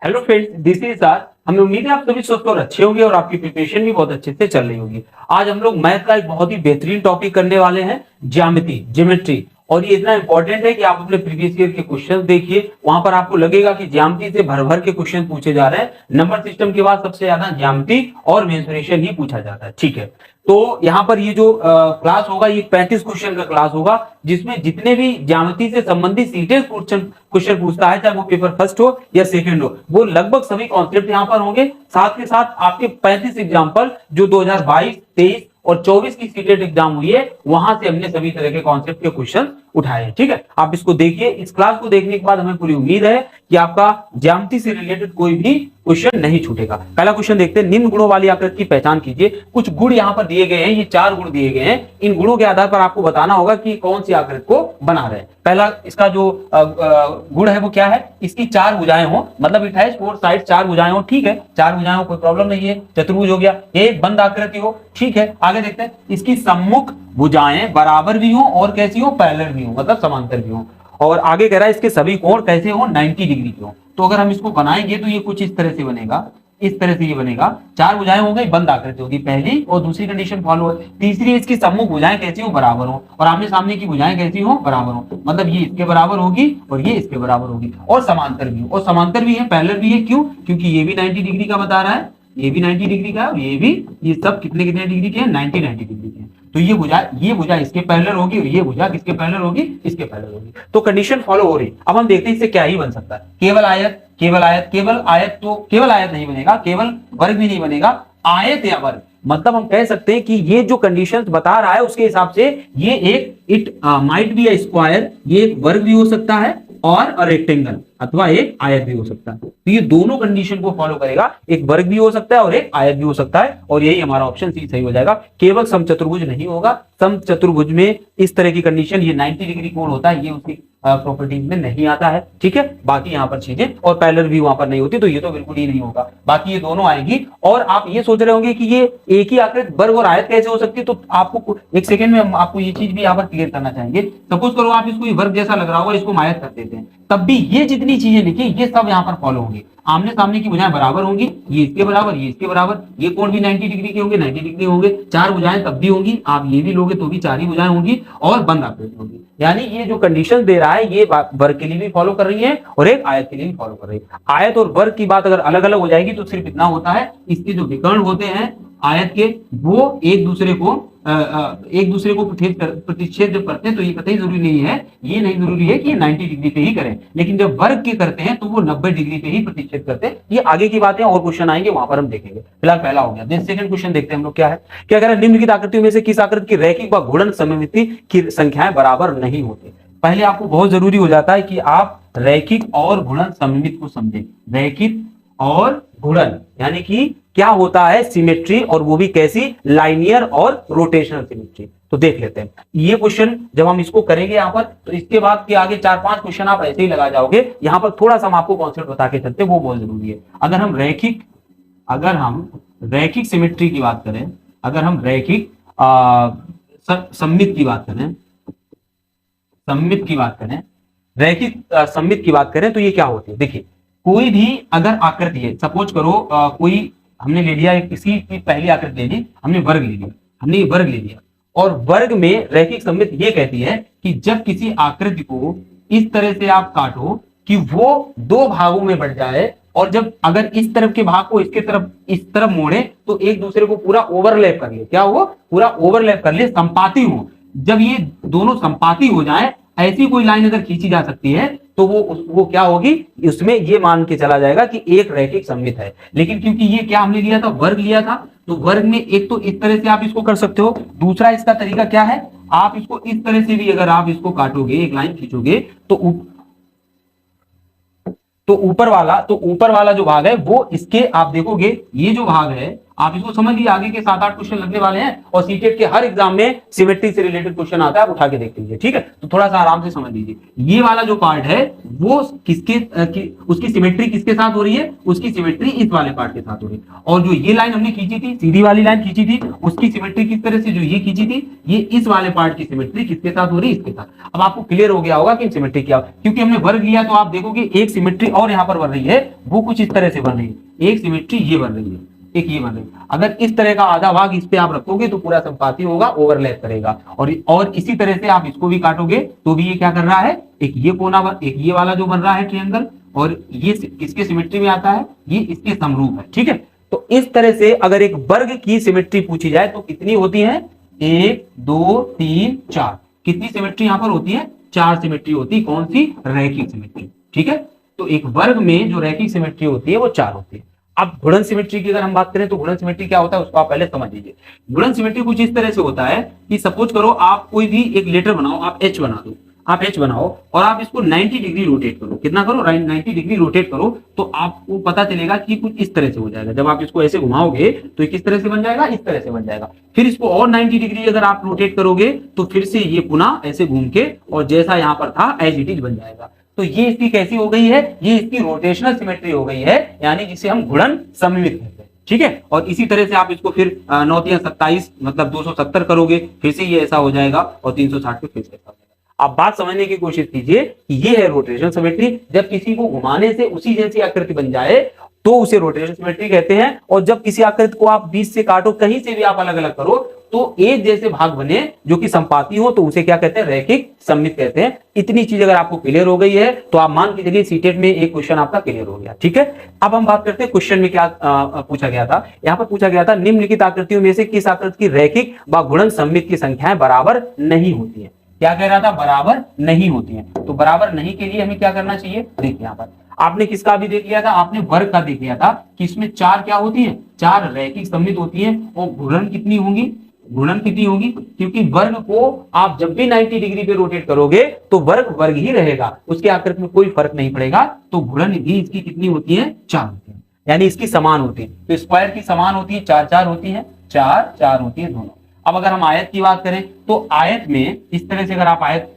Hello friends, this is R. हमें उम्मीद है आप सभी स्वस्थ और अच्छे होंगे और आपकी प्रिपरेशन भी बहुत अच्छे से चल रही होगी। आज हम लोग मैथ का एक बहुत ही बेहतरीन टॉपिक करने वाले हैं, ज्यामिति, ज्योमेट्री। और ये इतना इंपॉर्टेंट है कि आप अपने प्रीवियस ईयर के क्वेश्चन देखिए, वहां पर आपको लगेगा कि ज्यामिति से भर भर के क्वेश्चन पूछे जा रहे हैं। नंबर सिस्टम के बाद सबसे ज्यादा ज्यामिति और मेंसुरेशन ही पूछा जाता है। ठीक है, तो यहाँ पर ये जो क्लास होगा, ये 35 क्वेश्चन का क्लास होगा, जिसमें जितने भी ज्यामिति से संबंधित सीटेड क्वेश्चन पूछता है, चाहे वो पेपर फर्स्ट हो या सेकंड हो, वो लगभग सभी कॉन्सेप्ट यहाँ पर होंगे। साथ के साथ आपके 35 एग्जाम्पल जो 2022, 23 और 24 की सीटेड एग्जाम हुई है, वहां से हमने सभी तरह के कॉन्सेप्ट के क्वेश्चन उठाए हैं। ठीक है, आप इसको देखिए। इस क्लास को देखने के बाद हमें पूरी उम्मीद है कि आपका ज्यामिति से रिलेटेड कोई भी क्वेश्चन नहीं छूटेगा। पहला क्वेश्चन देखते हैं, निम्न गुणों वाली आकृति की पहचान कीजिए। कुछ गुण यहाँ पर दिए गए हैं, ये 4 गुण दिए गए हैं। इन गुणों के आधार पर आपको बताना होगा कि कौन सी आकृति को बना रहे हैं। पहला इसका जो गुण है वो क्या है, इसकी 4 भुजाएं हो, मतलब इट हैज 4 साइड, 4 भुजाएं हो। ठीक है, 4 भुजाएं हो, कोई प्रॉब्लम नहीं है। चतुर्भुज हो गया, एक बंद आकृति हो। ठीक है, आगे देखते हैं, इसकी सम्मुख भुजाएं बराबर भी हो और कैसी हो, पैरेलल भी हो, मतलब समांतर भी हो। और आगे कह रहा है इसके सभी कोण कैसे हो, 90 डिग्री के हो। तो अगर हम इसको बनाएंगे तो ये कुछ इस तरह से बनेगा, इस तरह से ये बनेगा। 4 भुजाएं हो गई, बंद आकृति होगी पहली, और दूसरी कंडीशन फॉलो है। तीसरी, इसकी सम्मुख भुजाएं कैसी हो, बराबर हो, और आमने सामने की भुजाएं कैसी हो, बराबर हो, मतलब ये इसके बराबर होगी और ये इसके बराबर होगी, और समांतर भी हो। और समांतर भी है, पैरेलल भी है। क्यों? क्योंकि ये भी 90 डिग्री का बता रहा है, ये भी 90 डिग्री का है, ये भी, ये सब कितने कितने डिग्री के हैं, 90 डिग्री के हैं। तो ये भुजा इसके पैरेलल होगी और ये भुजा किसके पैरेलल होगी, इसके पैरेलल होगी। तो कंडीशन फॉलो हो रही। अब हम देखते हैं इससे क्या ही बन सकता है। केवल आयत, केवल आयत, केवल आयत, तो केवल आयत नहीं बनेगा, केवल वर्ग भी नहीं बनेगा, आयत या वर्ग। मतलब हम कह सकते हैं कि ये जो कंडीशंस बता रहा है उसके हिसाब से ये एक it might be a square, ये एक वर्ग भी हो सकता है और रेक्टेंगल, अथवा एक आयत भी हो सकता है। तो ये दोनों कंडीशन को फॉलो करेगा, एक वर्ग भी हो सकता है और एक आयत भी हो सकता है, और यही हमारा ऑप्शन सी सही हो जाएगा। केवल समचतुर्भुज नहीं होगा। समचतुर्भुज में इस तरह की कंडीशन, ये 90 डिग्री कोण होता है, ये उसकी प्रॉपर्टीज में नहीं आता है। ठीक है, बाकी यहाँ पर चीजें, और पैरेलल भी वहां पर नहीं होती, तो ये तो बिल्कुल ही नहीं होगा। बाकी ये दोनों आएंगी। और आप ये सोच रहे होंगे कि ये एक ही आकृति वर्ग और आयत कैसे हो सकती है, तो आपको एक सेकंड में हम आपको ये चीज भी यहाँ पर क्लियर करना चाहेंगे। सपोज करो आप इसको वर्ग जैसा लग रहा होगा, इसको आयत कर देते हैं, तब भी ये जितनी चीजें लिखी ये सब यहाँ पर फॉलो होंगी। आमने सामने की भुजाएं बराबर होंगी, ये इसके बराबर, ये इसके बराबर, ये कोण भी 90 डिग्री के होंगे, 90 डिग्री होंगे। 4 भुजाएं तब भी होंगी, आप ये भी लोगे तो भी 4 ही भुजाएं होंगी, और बंद आकृति होगी। यानी ये जो कंडीशन दे रहा है, ये वर्ग के लिए भी फॉलो कर रही है और एक आयत के लिए भी फॉलो कर रही है। आयत और वर्ग की बात अगर अलग अलग हो जाएगी तो सिर्फ इतना होता है, इसके जो विकर्ण होते हैं आयत के, वो एक दूसरे को प्रतिच्छेद जब करते हैं, तो ये कतई जरूरी नहीं है, ये नहीं जरूरी है कि ये 90 डिग्री पे ही करें, लेकिन जब वर्ग के करते हैं तो वो 90 डिग्री पे ही प्रतिच्छेद करते हैं। ये आगे की बातें, और क्वेश्चन आएंगे वहां पर हम देखेंगे। फिलहाल पहला हो गया। देन सेकंड क्वेश्चन देखते हैं हम लोग क्या है। क्या कह रहा है, निम्नलिखित आकृतियों में से किस आकृति की रैखिक व गुणन सममिति की संख्याएं बराबर नहीं होती। पहले आपको बहुत जरूरी हो जाता है कि आप रैखिक और गुणन सममित को समझें। रैखिक और गुणन यानी कि क्या होता है, सिमेट्री, और वो भी कैसी, लाइनियर और रोटेशनल सिमेट्री। तो देख लेते हैं ये क्वेश्चन। जब हम इसको करेंगे यहाँ पर, तो इसके बाद के आगे 4-5 क्वेश्चन आप ऐसे ही लगा जाओगे। यहाँ पर थोड़ा सा हम आपको कॉन्सेप्ट बता के चलते, वो बहुत जरूरी है। अगर हम रैखिक सिमेट्री की बात करें, अगर हम रैखिक सममित की बात करें, रैखिक सममित की बात करें, तो ये क्या होती है। देखिए, कोई भी अगर आकृति है, सपोज करो कोई हमने ले लिया, किसी की पहली आकृति ले ली, हमने वर्ग ले लिया, और वर्ग में रैखिक सममित ये कहती है कि जब किसी आकृति को इस तरह से आप काटो कि वो 2 भागों में बढ़ जाए, और जब अगर इस तरफ के भाग को इस तरफ मोड़े तो एक दूसरे को पूरा ओवरलैप कर ले, क्या हो, पूरा ओवरलैप कर ले, संपाती हो। जब ये दोनों संपाती हो जाए, ऐसी कोई लाइन अगर खींची जा सकती है, तो वो क्या होगी, उसमें ये मान के चला जाएगा कि एक रैखिक सममित है। लेकिन क्योंकि ये क्या हमने लिया था, वर्ग लिया था, तो वर्ग में एक तो इस तरह से आप इसको कर सकते हो। दूसरा इसका तरीका क्या है, आप इसको इस तरह से भी अगर आप इसको काटोगे, एक लाइन खींचोगे, तो ऊपर वाला जो भाग है वो इसके, आप देखोगे ये जो भाग है आप इसको समझ लीजिए, आगे के 7-8 क्वेश्चन लगने वाले हैं और सीटेट के हर एग्जाम में सिमेट्री से रिलेटेड क्वेश्चन आता है, आप उठा के देख लीजिए, ठीक है। तो थोड़ा सा आराम से समझ लीजिए, ये वाला जो पार्ट है वो उसकी सिमेट्री किसके साथ हो रही है, उसकी सिमेट्री इस वाले पार्ट के साथ हो रही है। और जो ये लाइन हमने खींची थी, सीधी वाली लाइन खींची थी, उसकी सिमेट्री किस तरह से, जो ये खींची थी, ये इस वाले पार्ट की सिमेट्री किसके साथ हो रही है, इसके साथ। अब आपको क्लियर हो गया होगा कि सिमेट्री क्या, क्योंकि हमने वर्ग लिया तो आप देखोगे एक सिमेट्री और यहाँ पर बन रही है, वो कुछ इस तरह से बन रही है, एक सिमेट्री ये बन रही है, एक ये बन रही है। अगर इस तरह का आधा भाग इस पे आप रखोगे तो पूरा संपाती होगा, ओवरलैप करेगा। और इसी तरह से आप इसको भी काटोगे तो भी ये क्या कर रहा है, एक ये कोना, एक ये वाला जो बन रहा है ट्रायंगल, और ये किसके सिमेट्री में आता है, ये इसके समरूप है, ठीक है। तो इस तरह से अगर एक वर्ग की सिमेट्री पूछी जाए तो कितनी होती है, 1 2 3 4, कितनी सिमेट्री यहां पर होती है, 4 सिमेट्री होती है। कौन सी, रैखिक सिमेट्री, ठीक है। तो एक वर्ग में जो रैखिक सिमेट्री होती है वो 4 होती है। अब गुणन सिमेट्री की अगर हम बात करें तो गुणन सिमेट्री क्या होता है उसको आप पहले समझ लीजिए। गुणन सिमेट्री कुछ इस तरह से होता है कि सपोज करो आप कोई भी एक लेटर बनाओ, आप एच बना दो, आप एच बनाओ और आप इसको 90 डिग्री रोटेट करो, कितना करो, 90 डिग्री रोटेट करो, तो आपको पता चलेगा कि कुछ इस तरह से हो जाएगा। जब आप इसको ऐसे घुमाओगे तो किस तरह से बन जाएगा, इस तरह से बन जाएगा। फिर इसको और 90 डिग्री अगर आप रोटेट करोगे तो फिर से ये पुनः ऐसे घूम के और जैसा यहाँ पर था एज इट इज बन जाएगा। तो ये इसकी कैसी हो गई है, ये इसकी रोटेशनल सिमेट्री हो गई है, यानी जिसे हम गुणन सममित कहते हैं, ठीक है। और इसी तरह से आप इसको फिर 9 3 27 मतलब 270 करोगे, फिर से ये ऐसा हो जाएगा और 360 पे फिर से ऐसा हो जाएगा। आप बात समझने की कोशिश कीजिए कि ये है रोटेशनल सिमेट्री। जब किसी को घुमाने से उसी जैसी आकृति बन जाए तो उसे रोटेशनल सिमेट्री कहते हैं। और जब किसी आकृति को आप बीच से काटो, कहीं से भी आप अलग अलग करो तो एक जैसे भाग बने जो कि संपाती हो, तो उसे क्या कहते हैं, रैखिक सममित कहते हैं। इतनी चीज अगर आपको क्लियर हो गई है तो आप मान के चलिए सीटेट में एक क्वेश्चन आपका क्लियर हो गया, ठीक है। अब हम बात करते हैं क्वेश्चन में क्या पूछा गया था। यहाँ पर पूछा गया था निम्नलिखित आकृतियों में से किस आकृति की रैखिक व गुणन सममित की संख्याएं बराबर नहीं होती है। क्या कह रहा था, बराबर नहीं होती है। तो बराबर नहीं के लिए हमें क्या करना चाहिए, देखिए यहाँ पर आपने किसका भी देख लिया था, आपने वर्ग का देख लिया था कि इसमें 4 क्या होती है, 4 रैखिक सममित होती है। और गुणन कितनी होंगी, गुणन कितनी होगी, क्योंकि वर्ग को आप जब भी 90 डिग्री पे रोटेट करोगे तो वर्ग वर्ग ही रहेगा, उसके आकृति में कोई फर्क नहीं पड़ेगा। तो गुणन भी इसकी कितनी होती है, 4 होती है, यानी इसकी समान होती है। तो स्क्वायर की समान होती है, 4 4 होती है, 4 4 होती है दोनों। अब अगर हम आयत की बात करें तो आयत में इस तरह से अगर आप आयत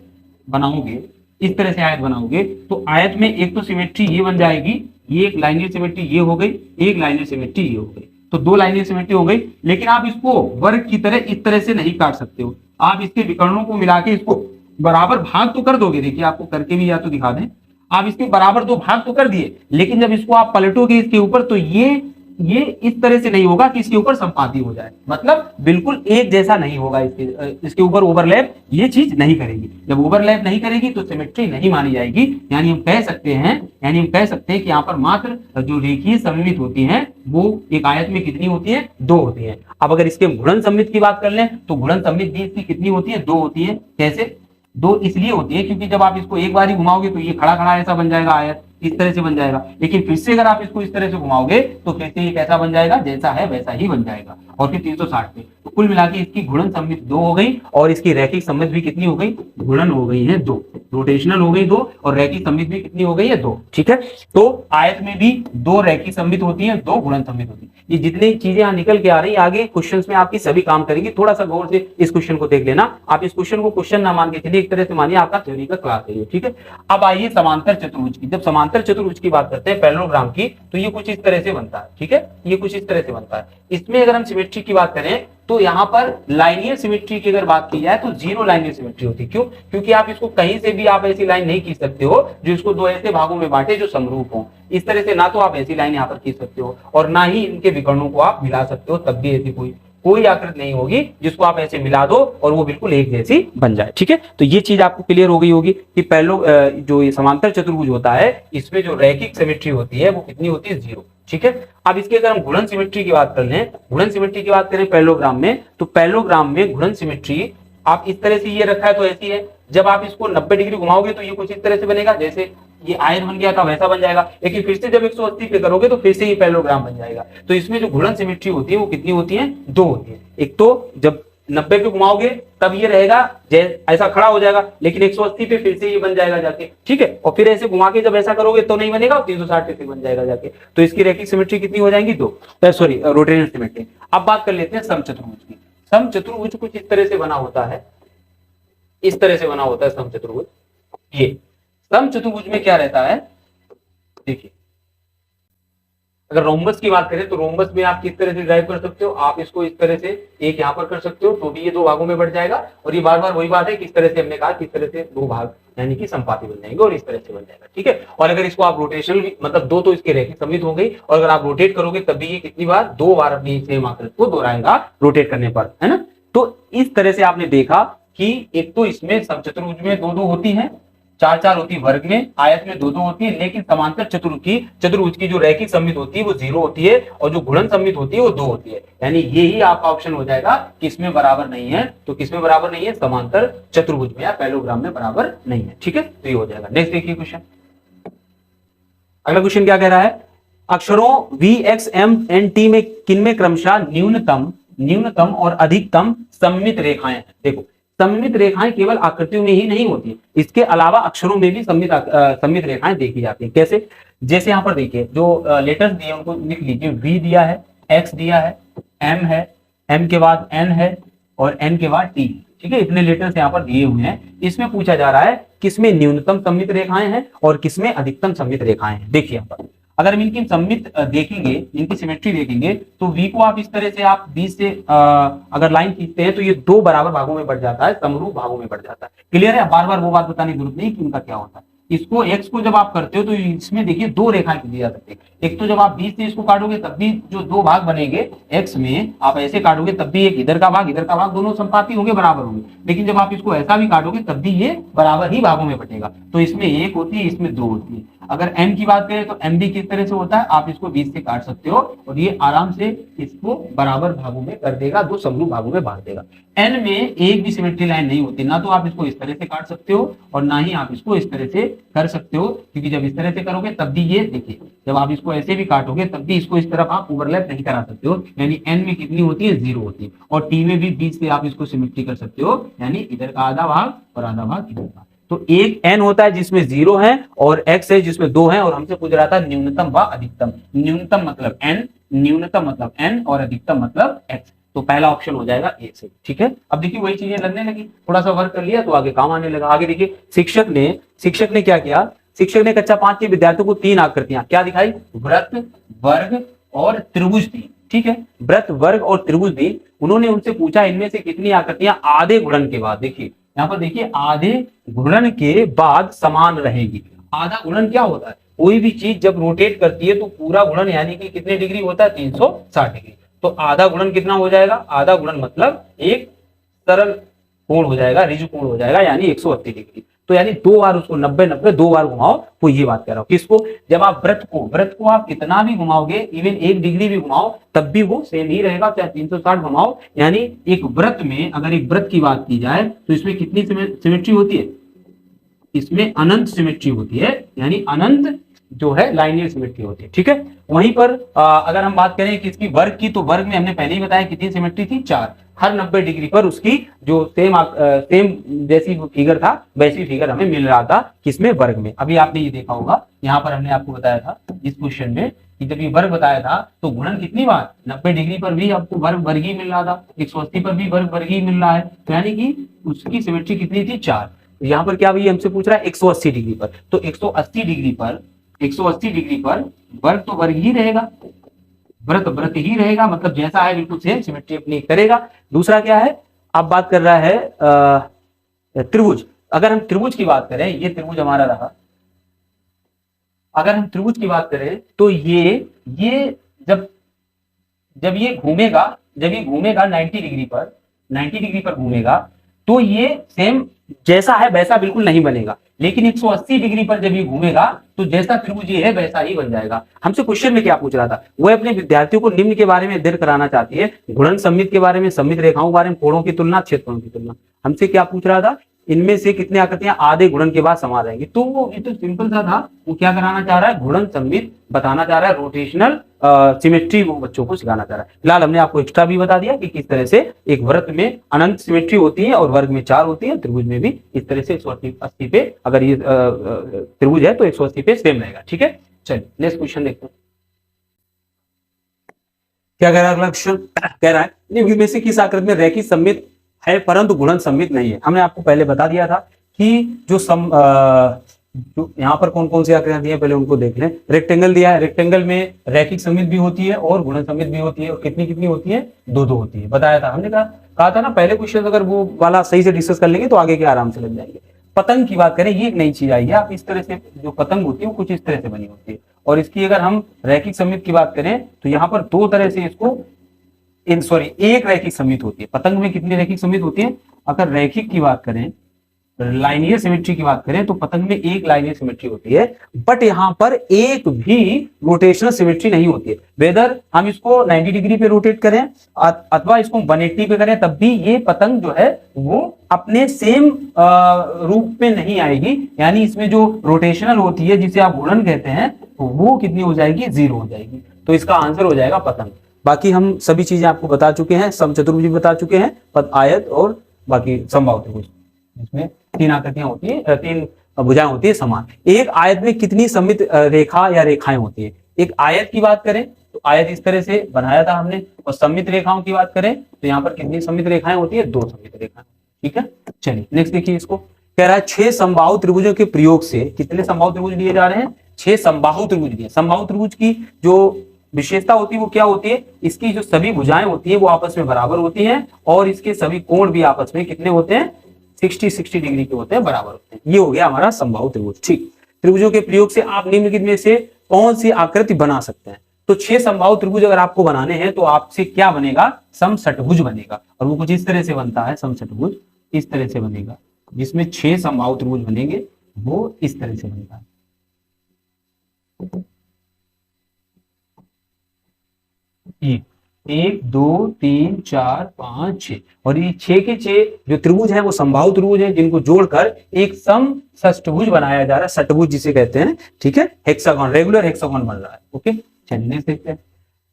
बनाओगे, इस तरह से आयत बनाओगे तो आयत में एक तो सिमेट्री ये बन जाएगी, ये एक लाइनियर सिमेट्री ये हो गई, एक लाइनियर सिमेट्री ये हो गई, तो 2 लाइनियर सिमेट्री हो गई। लेकिन आप इसको वर्ग की तरह इस तरह से नहीं काट सकते हो, आप इसके विकर्णों को मिला के इसको बराबर भाग तो कर दोगे। देखिए आपको करके भी या तो दिखा दें, आप इसके बराबर 2 भाग तो कर दिए, लेकिन जब इसको आप पलटोगे इसके ऊपर तो ये इस तरह से नहीं होगा कि इसके ऊपर संपाती हो जाए, मतलब बिल्कुल एक जैसा नहीं होगा। इसके ऊपर ओवरलैप ये चीज नहीं करेगी। जब ओवरलैप नहीं करेगी तो सिमेट्री नहीं मानी जाएगी। यानी हम कह सकते हैं कि यहाँ पर मात्र जो रेखीय सममित होती हैं वो एक आयत में कितनी होती है, 2 होती है। अब अगर इसके गुणन सममित की बात कर लें तो गुणन सममित भी इसकी कितनी होती है, 2 होती है। कैसे 2 इसलिए होती है क्योंकि जब आप इसको एक बार ही घुमाओगे तो ये खड़ा खड़ा ऐसा बन जाएगा, आयत इस तरह से बन जाएगा। लेकिन फिर से अगर आप इसको इस तरह से घुमाओगे तो फिर से ये कैसा बन जाएगा, जैसा है वैसा ही बन जाएगा, और फिर 360 पे। तो कुल मिला के इसकी गुणन सममित 2 हो गई और इसकी रैखिक सममित भी कितनी हो गई, गुणन हो गई है 2, रोटेशनल हो गई 2 और रैखिक सममित भी कितनी हो गई है, 2, ठीक है। तो आयत में भी 2 रैखिक सममित होती है, 2 गुणन सममित होती है। ये जितनी चीजें यहाँ निकल के आ रही है आगे क्वेश्चंस में आपकी सभी काम करेंगी। थोड़ा सा गौर से इस क्वेश्चन को देख लेना। आप इस क्वेश्चन को क्वेश्चन ना मान के चलिए, एक तरह से मानिए आपका थ्योरी का क्लास है, ठीक है। अब आइए समांतर चतुर्भुज की। जब समांतर चतुर्भुज की बात करते हैं पैरेललोग्राम की, तो ये कुछ इस तरह से बनता है, ठीक है। ये कुछ इस तरह से बनता है। इसमें अगर हम सिमेट्री की बात करें तो यहाँ पर लाइनियर सिमेट्री की अगर बात की जाए तो 0 लाइनियर सिमेट्री होती है। क्यों, क्योंकि आप इसको कहीं से भी आप ऐसी लाइन नहीं खींच सकते हो जो इसको 2 ऐसे भागों में बांटे जो समरूप हो। इस तरह से ना तो आप ऐसी लाइन यहाँ पर खींच सकते हो और ना ही इनके विकर्णों को आप मिला सकते हो, तब भी ऐसी कोई आकृति नहीं होगी जिसको आप ऐसे मिला दो और वो बिल्कुल एक जैसी बन जाए, ठीक है। तो ये चीज आपको क्लियर हो गई होगी कि पहले जो ये समांतर चतुर्भुज होता है इसमें जो रैखिक सिमेट्री होती है वो कितनी होती है, 0, ठीक है। अब इसके अगर हम गुणन सिमेट्री की बात कर लें, गुणन सिमेट्री की बात करें पैरेललोग्राम में, तो पैरेललोग्राम में गुणन सिमेट्री आप इस तरह से ये रखा है तो ऐसी है। जब आप इसको 90 डिग्री घुमाओगे तो ये कुछ इस तरह से बनेगा, जैसे ये आयत बन गया था वैसा बन जाएगा। लेकिन फिर से जब 180 पे करोगे तो फिर से ये पैरेललोग्राम बन जाएगा। तो इसमें जो गुणन सिमेट्री होती है वो कितनी होती है, 2 होती है। एक तो जब 90 पे घुमाओगे तब ये रहेगा ऐसा खड़ा हो जाएगा, लेकिन 180 पे फिर से ये बन जाएगा जाके, ठीक है। और फिर ऐसे घुमा के जब ऐसा करोगे तो नहीं बनेगा, 360 पे फिर बन जाएगा जाके। तो इसकी रेखिक सिमेट्री कितनी हो जाएंगी? 2, सॉरी रोटेशनल सिमेट्री। अब बात कर लेते हैं समचतुर्भुज की। समचतुर्भुज कुछ इस तरह से बना होता है, इस तरह से बना होता है समचतुर्भुज। ये समचतुर्भुज में क्या रहता है, देखिए अगर रोम्बस की बात करें तो रोम्बस में आप किस तरह से ड्राइव कर सकते हो, आप इसको इस तरह से एक यहाँ पर कर सकते हो तो भी ये 2 भागों में बढ़ जाएगा। और ये बार बार वही बात है, किस तरह से हमने कहा, किस तरह से 2 भाग यानी कि संपाती बन जाएंगे और इस तरह से बन जाएगा, ठीक है। और अगर इसको आप रोटेशनल भी, मतलब 2 तो इसके रेखिक सममित हो गई, और अगर आप रोटेट करोगे तब भी ये कितनी बार, 2 बार अपनी सेम आकृति को दोहराएगा रोटेट करने पर, है ना। तो इस तरह से आपने देखा कि एक तो इसमें समचतुर्भुज में 2-2 होती है, 4-4 होती है वर्ग में, आयत में 2-2 होती है, लेकिन समांतर चतुर्भुज की जो रैखिक सममित होती है वो 0 होती है और जो गुणन सममित होती है वो 2 होती है। यानी ये ही आपका ऑप्शन हो जाएगा कि इसमें बराबर नहीं है। तो किसमें बराबर नहीं है? समांतर चतुर्भुज में या पैरेललोग्राम में बराबर नहीं है, ठीक है। तो ये हो जाएगा। नेक्स्ट देखिए क्वेश्चन, अगला क्वेश्चन क्या कह रहा है, अक्षरों V, X, M, N, T में किनमें क्रमशः न्यूनतम और अधिकतम सममित रेखाएं हैं। देखो सममित रेखाएं केवल आकृतियों में ही नहीं होती, इसके अलावा अक्षरों में भी सममित रेखाएं देखी जाती हैं। कैसे? जैसे यहां पर देखिए जो लेटर्स दिए उनको लिख लीजिए। V दिया है, X दिया है, M है, M के बाद N है और N के बाद T, ठीक है। इतने लेटर्स यहाँ पर दिए हुए हैं। इसमें पूछा जा रहा है किसमें न्यूनतम सममित रेखाएं हैं और किसमें अधिकतम सममित रेखाएं हैं। देखिए यहाँ पर अगर हम इनकी सममित देखेंगे, इनकी सिमेट्री देखेंगे तो V को आप इस तरह से आप बीच से अगर लाइन खींचते हैं तो ये 2 बराबर भागों में बढ़ जाता है, समरूप भागों में बढ़ जाता है। क्लियर है? बार बार वो बात बताने की जरूरत नहीं कि उनका क्या होता है। इसको X को जब आप करते हो तो इसमें देखिए 2 रेखाएं खींची जा सकती है। एक तो जब आप बीच से इसको काटोगे तब भी जो 2 भाग बनेंगे X में, आप ऐसे काटोगे तब भी एक इधर का भाग दोनों संपाती होंगे, बराबर होंगे। लेकिन जब आप इसको ऐसा भी काटोगे तब भी ये बराबर ही भागों में बटेगा। तो इसमें 1 होती है, इसमें 2 होती है। अगर M की बात करें तो M भी किस तरह से होता है, आप इसको बीच से काट सकते हो और ये आराम से इसको बराबर भागों में कर देगा, 2 समरूप भागों में बांट देगा। N में एक भी सिमेट्री लाइन नहीं होती, ना तो आप इसको इस तरह से काट सकते हो और ना ही आप इसको इस तरह से कर सकते हो, क्योंकि जब इस तरह से करोगे तब भी ये देखिए, जब आप इसको ऐसे भी काटोगे तब भी इसको इस तरफ आप ओवरलैप नहीं करा सकते हो। यानी N में कितनी होती है? 0 होती है। और T में भी बीच से आप इसको सिमेट्री कर सकते हो, यानी इधर का आधा भाग और आधा भाग इधर का। तो एक N होता है जिसमें 0 है और X है जिसमें 2 है। और हमसे पूछ रहा था न्यूनतम व अधिकतम। न्यूनतम मतलब N, न्यूनतम मतलब N और अधिकतम मतलब X। तो पहला ऑप्शन हो जाएगा ए से, ठीक है। अब देखिए वही चीजें लगने लगी, थोड़ा सा वर्क कर लिया तो आगे काम आने लगा। आगे देखिए शिक्षक ने क्या किया, शिक्षक ने कक्षा 5 के विद्यार्थियों को 3 आकृतियां क्या दिखाई, वृत्त, वर्ग और त्रिभुज दी, ठीक है। वृत्त, वर्ग और त्रिभुज दी। उन्होंने उनसे पूछा इनमें से कितनी आकृतियां आधे गुणन के बाद, देखिए यहाँ पर देखिए, आधे गुणन के बाद समान रहेगी। आधा गुणन क्या होता है, कोई भी चीज जब रोटेट करती है तो पूरा गुणन यानी कि कितने डिग्री होता है, 360 डिग्री। तो आधा गुणन कितना हो जाएगा, आधा गुणन मतलब एक सरल कोण हो जाएगा, रिज कोण हो जाएगा, यानी 180 डिग्री। तो यानी 2 बार उसको 90-90 2 बार घुमाओ, वो ये बात कह रहा हूं। किसको? जब आप वृत्त को आप कितना भी घुमाओगे, इवन 1 डिग्री भी घुमाओ तब भी वो सेम ही रहेगा, चाहे 360 घुमाओ। यानी एक वृत्त में, अगर एक वृत्त की बात की जाए तो इसमें कितनी सिमेट्री होती है, इसमें अनंत सिमेट्री होती है, यानी अनंत जो है लाइनियर सिमेट्री होती है, ठीक है। वहीं पर अगर हम बात करें किसकी, वर्ग की, तो वर्ग में हमने पहले ही बताया कितनी सिमेट्री थी, 4। हर 90 डिग्री पर उसकी जो सेम जैसी फिगर था वैसी फिगर हमें मिल रहा था, किसमें, वर्ग में। अभी आपने ये देखा होगा, यहाँ पर हमने आपको बताया था इस क्वेश्चन में कि जब ये वर्ग बताया था तो गुणन कितनी बार, 90 डिग्री पर भी आपको वर्ग ही मिल रहा था, 180 पर भी वर्ग ही मिल रहा है। तो यानी कि उसकी सिमेट्री कितनी थी, 4। यहाँ पर क्या भी हमसे पूछ रहा है 180 डिग्री पर, तो 180 डिग्री पर वर्ग तो वर्ग ही रहेगा, व्रत ही रहेगा, मतलब जैसा है बिल्कुल सेम सिमेट्री अपनी करेगा। दूसरा क्या है, अब बात कर रहा है त्रिभुज। अगर हम त्रिभुज की बात करें, ये त्रिभुज हमारा रहा, अगर हम त्रिभुज की बात करें तो ये जब ये घूमेगा 90 डिग्री पर घूमेगा तो ये सेम जैसा है वैसा बिल्कुल नहीं बनेगा, लेकिन 180 डिग्री पर जब ये घूमेगा तो जैसा त्रिभुज ये है वैसा ही बन जाएगा। हमसे क्वेश्चन में क्या पूछ रहा था, वो अपने विद्यार्थियों को निम्न के बारे में अध्ययन कराना चाहती है, गुणन सममित के बारे में, सममित रेखाओं के बारे में, कोणों की तुलना, क्षेत्रफलों की तुलना। हमसे क्या पूछ रहा था, इनमें से कितने आकृतियां आधे गुणन के बाद समा जाएंगी। तो वो ये तो सिंपल सा था, वो क्या कराना चाह रहा है, गुणन सममित बताना चाह रहा है, रोटेशनल सिमेट्री वो बच्चों को सिखाना चाह रहा है। फिलहाल हमने आपको एक्स्ट्रा भी बता दिया कि किस तरह से एक वृत्त में अनंत सिमेट्री होती है और वर्ग में 4 होती है, त्रिभुज में भी इस तरह से 180 पे, अगर ये त्रिभुज है तो 180 पे सेम रहेगा। ठीक है, चलिए नेक्स्ट क्वेश्चन देखते हैं। क्या कह रहा है अगला क्वेश्चन, कह रहा है निम्न में से किस आकृति में रैखिक सममित है परंतु गुणन सममित नहीं है। हमने आपको पहले बता दिया था कि जो यहाँ पर कौन कौन सी आकृतियां दी हैं पहले उनको देख लें। रेक्टेंगल दिया है, रेक्टेंगल में रैखिक सममित भी होती है और गुणन सममित भी होती है, और कितनी कितनी होती है, 2 होती है, बताया था हमने। कहा था ना पहले क्वेश्चन अगर वो वाला सही से डिस्कस कर लेंगे तो आगे के आराम से लग जाएंगे। पतंग की बात करें, ये एक नई चीज आई है। आप इस तरह से जो पतंग होती है वो कुछ इस तरह से बनी होती है, और इसकी अगर हम रैखिक सममित की बात करें तो यहाँ पर 2 तरह से इसको एक रैखिक सममित होती है। पतंग में कितनी रैखिक सममित होती है, अगर रैखिक की बात करें, लाइनियर सिमेट्री की बात करें तो पतंग में एक लाइनियर सिमेट्री होती है, बट यहां पर एक भी रोटेशनल सिमेट्री नहीं होती है। वेदर हम इसको 90 डिग्री पे रोटेट करें अथवा इसको 180 पे करें, तब भी ये पतंग जो है वो अपने सेम रूप में नहीं आएगी। यानी इसमें जो रोटेशनल होती है जिसे आप घूर्णन कहते हैं, तो वो कितनी हो जाएगी, 0 हो जाएगी। तो इसका आंसर हो जाएगा पतंग। बाकी हम सभी चीजें आपको बता चुके हैं, समचतुर्भुज भी बता चुके हैं, पद आयत और बाकी समबाहु त्रिभुज, इसमें 3 आकृतियां होती है, 3 भुजाएं होती है समान। एक आयत में कितनी सममित रेखा या रेखाएं होती है। एक आयत की बात करें तो आयत इस तरह से बनाया था हमने, और सममित रेखाओं की बात करें तो यहाँ पर कितनी सममित रेखाएं होती है, 2 सममित रेखाएं। ठीक है, चलिए नेक्स्ट देखिए इसको। कह रहा है 6 समबाहु त्रिभुजों के प्रयोग से कितने समबाहु त्रिभुज लिए जा रहे हैं, 6 समबाहु त्रिभुज लिए। समबाहु त्रिभुज की जो विशेषता होती है वो क्या होती है, इसकी जो सभी भुजाएं होती है वो आपस में बराबर होती हैं, और इसके सभी कोण भी आपस में कितने होते हैं, 60 डिग्री के होते हैं, बराबर होते हैं। ये हो गया हमारा समबाहु त्रिभुज। ठीक, त्रिभुजों के प्रयोग से आप निम्नलिखित में से कौन सी आकृति बना सकते हैं। तो 6 समबाहु त्रिभुज अगर आपको बनाने हैं तो आपसे क्या बनेगा, समषटभुज बनेगा, और वो कुछ इस तरह से बनता है। समषटभुज इस तरह से बनेगा, जिसमें 6 समबाहु त्रिभुज बनेंगे, वो इस तरह से बनता है। 1 2 3 4 5 6, और ये 6 के 6 जो त्रिभुज है वो समबाहु त्रिभुज है, जिनको जोड़कर एक समषटभुज बनाया जा रहा है, षटभुज जिसे कहते हैं। ठीक है, हेक्सागोन, रेगुलर हेक्सागोन बन रहा है। ओके, चलिए नेक्स्ट देखते हैं।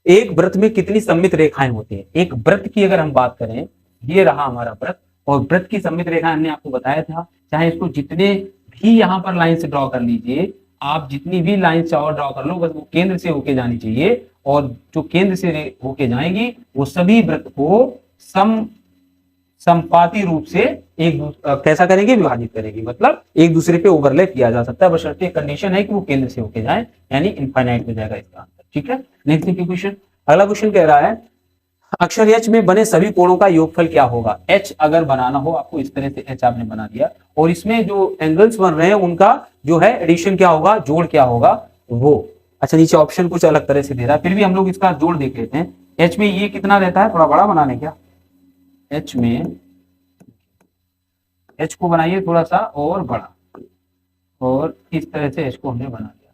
एक वृत्त में कितनी सममित रेखाएं होती है। एक वृत्त की अगर हम बात करें, ये रहा हमारा वृत्त, और वृत्त की सममित रेखाएं हमने आपको बताया था, चाहे इसको जितने भी यहाँ पर लाइन से ड्रॉ कर लीजिए, आप जितनी भी लाइन से और ड्रॉ कर लो, बस वो केंद्र से होके जानी चाहिए, और जो केंद्र से होके जाएंगी वो सभी वृत्त को समपाती रूप से कैसा करेंगे, विभाजित करेंगे। मतलब एक दूसरे पे ओवरलैप किया जा सकता है, बशर्ते कंडीशन है कि वो केंद्र से होके जाए, यानी इनफाइनाइट हो जाएगा इसका आंसर। ठीक है, नेक्स्ट देखिए क्वेश्चन। अगला क्वेश्चन कह रहा है अक्षर एच में बने सभी कोणों का योगफल क्या होगा। एच अगर बनाना हो आपको, इस तरह से एच आपने बना दिया, और इसमें जो एंगल्स बन रहे हैं उनका जो है एडिशन क्या होगा, जोड़ क्या होगा वो। अच्छा, नीचे ऑप्शन कुछ अलग तरह से दे रहा है, फिर भी हम लोग इसका जोड़ देख लेते हैं। एच में ये कितना रहता है, थोड़ा बड़ा बनाने क्या, एच में एच को बनाइए थोड़ा सा और बड़ा, और इस तरह से एच को हमने बना दिया।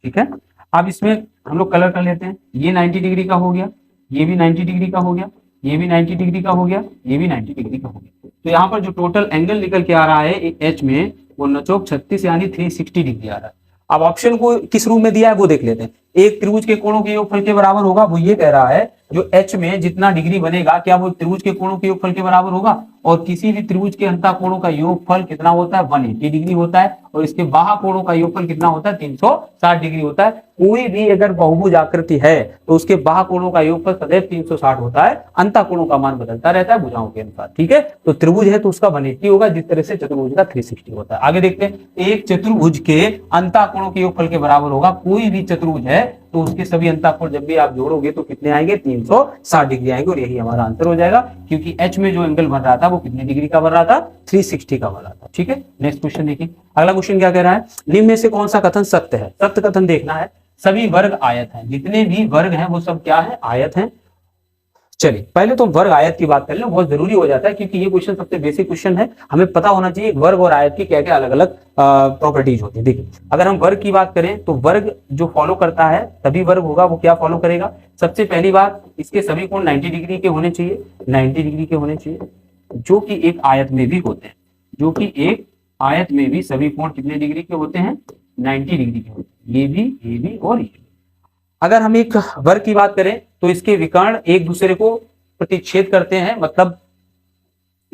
ठीक है, अब इसमें हम लोग कलर कर लेते हैं। ये 90 डिग्री का हो गया, ये भी 90 डिग्री का हो गया, ये भी 90 डिग्री का हो गया, ये भी 90 डिग्री का हो गया। तो यहाँ पर जो टोटल एंगल निकल के आ रहा है एच में, वो नचोक 36 यानी 360 डिग्री आ रहा है। अब ऑप्शन को किस रूप में दिया है वो देख लेते हैं। एक त्रिभुज के कोणों के योगफल के बराबर होगा, वो ये कह रहा है जो एच में जितना डिग्री बनेगा क्या वो त्रिभुज के कोणों के योगफल के बराबर होगा, और किसी भी त्रिभुज के अंतः कोणों का योगफल कितना होता है, 180 डिग्री होता है, और इसके बाह्य कोणों का योगफल कितना होता है, 360 डिग्री होता है। कोई भी अगर बहुभुज आकृति है तो उसके बाह्य कोणों का योगफल सदैव 360 होता है, अंतः कोणों का मान बदलता रहता है भुजाओं के अनुसार। ठीक है, तो त्रिभुज है तो उसका 180 होगा, जिस तरह से चतुर्भुज का 360 होता है। आगे देखते हैं, एक चतुर्भुज के अंतः कोणों के योगफल के बराबर होगा। कोई भी चतुर्भुज है तो उसके सभी अंतः कोण जब भी आप जोड़ोगे तो कितने आएंगे, 360 डिग्री आएंगे, और यही हमारा आंसर हो जाएगा, क्योंकि एच में जो एंगल बन रहा था वो कितनी डिग्री का बन रहा था, 360 का बन रहा था। ठीक है, नेक्स्ट क्वेश्चन देखिए। अगला क्वेश्चन क्या कह रहा है, निम्न में से कौन सा कथन सत्य है। सत्य कथन देखना है। सभी वर्ग आयत हैं, जितने भी वर्ग हैं वो सब क्या है, आयत हैं। चलिए पहले तो वर्ग आयत की बात कर लें, बहुत जरूरी हो जाता है, क्योंकि ये क्वेश्चन सबसे बेसिक क्वेश्चन है। हमें पता होना चाहिए वर्ग और आयत की क्या क्या अलग अलग प्रॉपर्टीज होती है। देखिए, अगर हम वर्ग की बात करें तो वर्ग जो फॉलो करता है, तभी वर्ग होगा, वो क्या फॉलो करेगा। सबसे पहली बात, इसके सभी कोण 90 डिग्री के होने चाहिए, 90 डिग्री के होने चाहिए, जो कि एक आयत में भी होते हैं। जो कि एक आयत में भी सभी कोण कितने डिग्री के होते हैं, 90 डिग्री के होते हैं, ये भी और ये भी। अगर हम एक वर्ग की बात करें तो इसके विकर्ण एक दूसरे को प्रतिच्छेद करते हैं, मतलब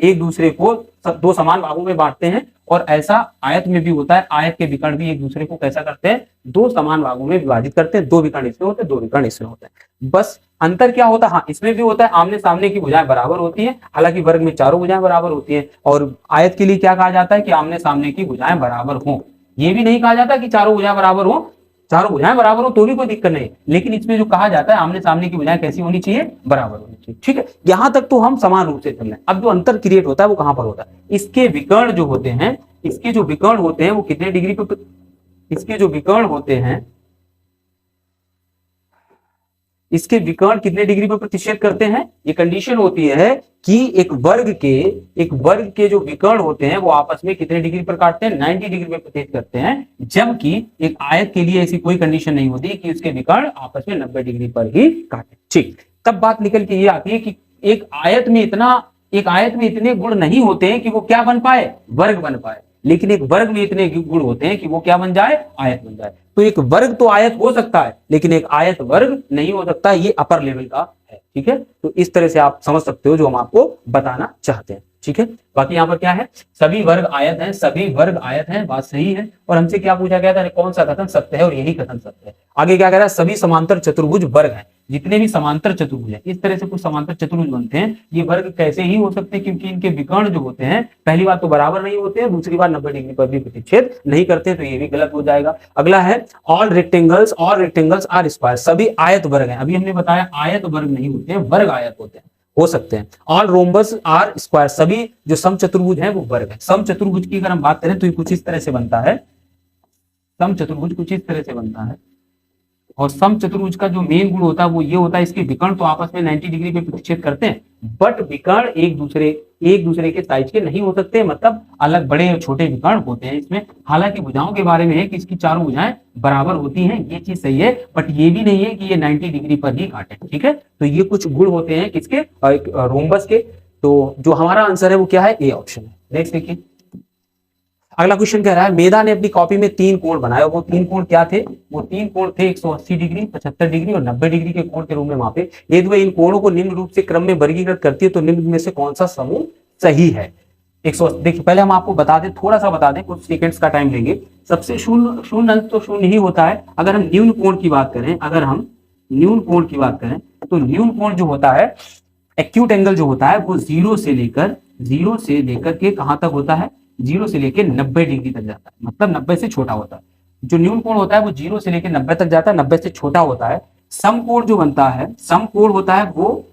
एक दूसरे को दो समान भागों में बांटते हैं, और ऐसा आयत में भी होता है, आयत के विकर्ण भी एक दूसरे को कैसा करते हैं, दो समान भागों में विभाजित करते हैं, दो विकर्ण इसमें होते हैं, दो विकर्ण इसमें होते हैं। बस अंतर क्या होता है, हाँ इसमें भी होता है, आमने सामने की भुजाएं बराबर होती हैं, हालांकि वर्ग में चारों भुजाएं बराबर होती हैं, और आयत के लिए क्या कहा जाता है कि आमने सामने की भुजाएं बराबर हों। ये भी नहीं कहा जाता कि चारों भुजाएं बराबर हों, चारों भुजाएं बराबर हो तो भी कोई दिक्कत नहीं, लेकिन इसमें जो कहा जाता है आमने सामने की भुजाएं कैसी होनी चाहिए, बराबर होनी चाहिए। ठीक है, यहां तक तो हम समान रूप से चल रहे हैं। अब जो अंतर क्रिएट होता है वो कहां पर होता है, इसके विकर्ण जो होते हैं, इसके जो विकर्ण होते हैं वो कितने डिग्री पे, इसके जो विकर्ण होते हैं, इसके विकर्ण कितने डिग्री पर प्रतिच्छेद करते हैं। ये कंडीशन होती है कि एक वर्ग के जो विकर्ण होते हैं वो आपस में कितने डिग्री पर काटते हैं, 90 डिग्री पर प्रतिच्छेद करते हैं, जबकि एक आयत के लिए ऐसी कोई कंडीशन नहीं होती कि उसके विकर्ण आपस में 90 डिग्री पर ही काटे। ठीक, तब बात निकल के ये आती है कि एक आयत में इतने गुण नहीं होते हैं कि वो क्या बन पाए, वर्ग बन पाए, लेकिन एक वर्ग में इतने गुण होते हैं कि वो क्या बन जाए, आयत बन जाए। तो एक वर्ग तो आयत हो सकता है, लेकिन एक आयत वर्ग नहीं हो सकता, ये अपर लेवल का है। ठीक है, तो इस तरह से आप समझ सकते हो जो हम आपको बताना चाहते हैं। ठीक है, बाकी यहाँ पर क्या है, सभी वर्ग आयत हैं, सभी वर्ग आयत हैं, बात सही है। और हमसे क्या पूछा गया था, कौन सा कथन सत्य है, और यही कथन सत्य है। आगे क्या कह रहा है, सभी समांतर चतुर्भुज वर्ग हैं, जितने भी समांतर चतुर्भुज हैं, इस तरह से कुछ समांतर चतुर्भुज बनते हैं। ये वर्ग कैसे ही हो सकते हैं, क्योंकि इनके विकर्ण जो होते हैं, पहली बात तो बराबर नहीं होते हैं, दूसरी बात 90 डिग्री पर भी प्रतिच्छेद नहीं करते, तो ये भी गलत हो जाएगा। अगला है ऑल रेक्टेंगल्स आर स्क्वायर, सभी आयत वर्ग हैं। अभी हमने बताया आयत वर्ग नहीं होते हैं, वर्ग आयत होते हैं, हो सकते हैं। ऑल रोम्बस आर स्क्वायर, सभी जो समचतुर्भुज हैं वो वर्ग है। समचतुर्भुज की अगर हम बात करें तो ये कुछ इस तरह से बनता है, समचतुर्भुज कुछ इस तरह से बनता है, और समचतुर्भुज का जो मेन गुण होता है वो ये होता है, इसके विकर्ण तो आपस में 90 डिग्री पे प्रतिच्छेद करते हैं, बट विकर्ण एक दूसरे के साइज के नहीं हो सकते, मतलब अलग बड़े और छोटे विकर्ण होते हैं इसमें। हालांकि भुजाओं के बारे में है कि इसकी चारों भुजाएं बराबर होती हैं, ये चीज सही है, बट ये भी नहीं है कि ये 90 डिग्री पर ही काटे। ठीक है, तो ये कुछ गुण होते हैं किसके, रोम्बस के। तो जो हमारा आंसर है वो क्या है, ए ऑप्शन है। नेक्स्ट देखिए, अगला क्वेश्चन कह रहा है, मेधा ने अपनी कॉपी में 3 कोण बनाए। वो 3 कोण क्या थे, वो 3 कोण थे 180 डिग्री, 75 डिग्री और 90 डिग्री के कोण के रूप में मापे। यदि वह इन कोणों को निम्न रूप से क्रम में वर्गीकृत करती है तो निम्न में से कौन सा समूह सही है। 180, देखिए पहले हम आपको बता दें, थोड़ा सा बता दें, कुछ सेकंड्स का टाइम लेंगे। सबसे शून्य अंश तो शून्य ही होता है। अगर हम न्यून कोण की बात करें, तो न्यून कोण जो होता है, एक्यूट एंगल जो होता है, वो 0 से लेकर के कहां तक होता है, 0 से लेकर 90 डिग्री तक जाता है, मतलब 90 से छोटा होता है। जो न्यून कोण होता है वो 0 से लेकर 90 तक जाता है, 90 से छोटा होता है। समकोण जो बनता है, समकोण होता है वो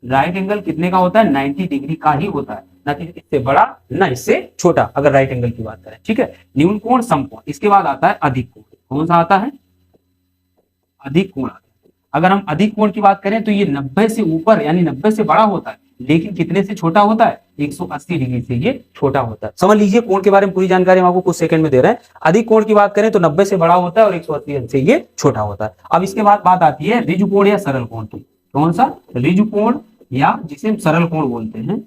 राइट एंगल कितने का होता है, 90 डिग्री का ही होता है, ना कि इससे बड़ा ना इससे छोटा, अगर राइट एंगल की बात करें। ठीक है, न्यून कोण, समकोण, इसके बाद आता है अधिक कोण। कौन सा आता है, अधिक कोण आता है। अगर हम अधिक कोण की बात करें तो ये 90 से ऊपर यानी 90 से बड़ा होता है, लेकिन कितने से छोटा होता है, 180 डिग्री से ये छोटा होता है। समझ लीजिए, कोण के बारे में पूरी जानकारी हम आपको कुछ सेकंड में दे रहे हैं। अधिक कोण की बात करें तो 90 से बड़ा होता है और 180 से ये छोटा होता है। अब इसके बाद बात आती है ऋजु कोण या सरल कोण की। कौन सा, ऋजु कोण या जिसे हम सरल कोण बोलते हैं।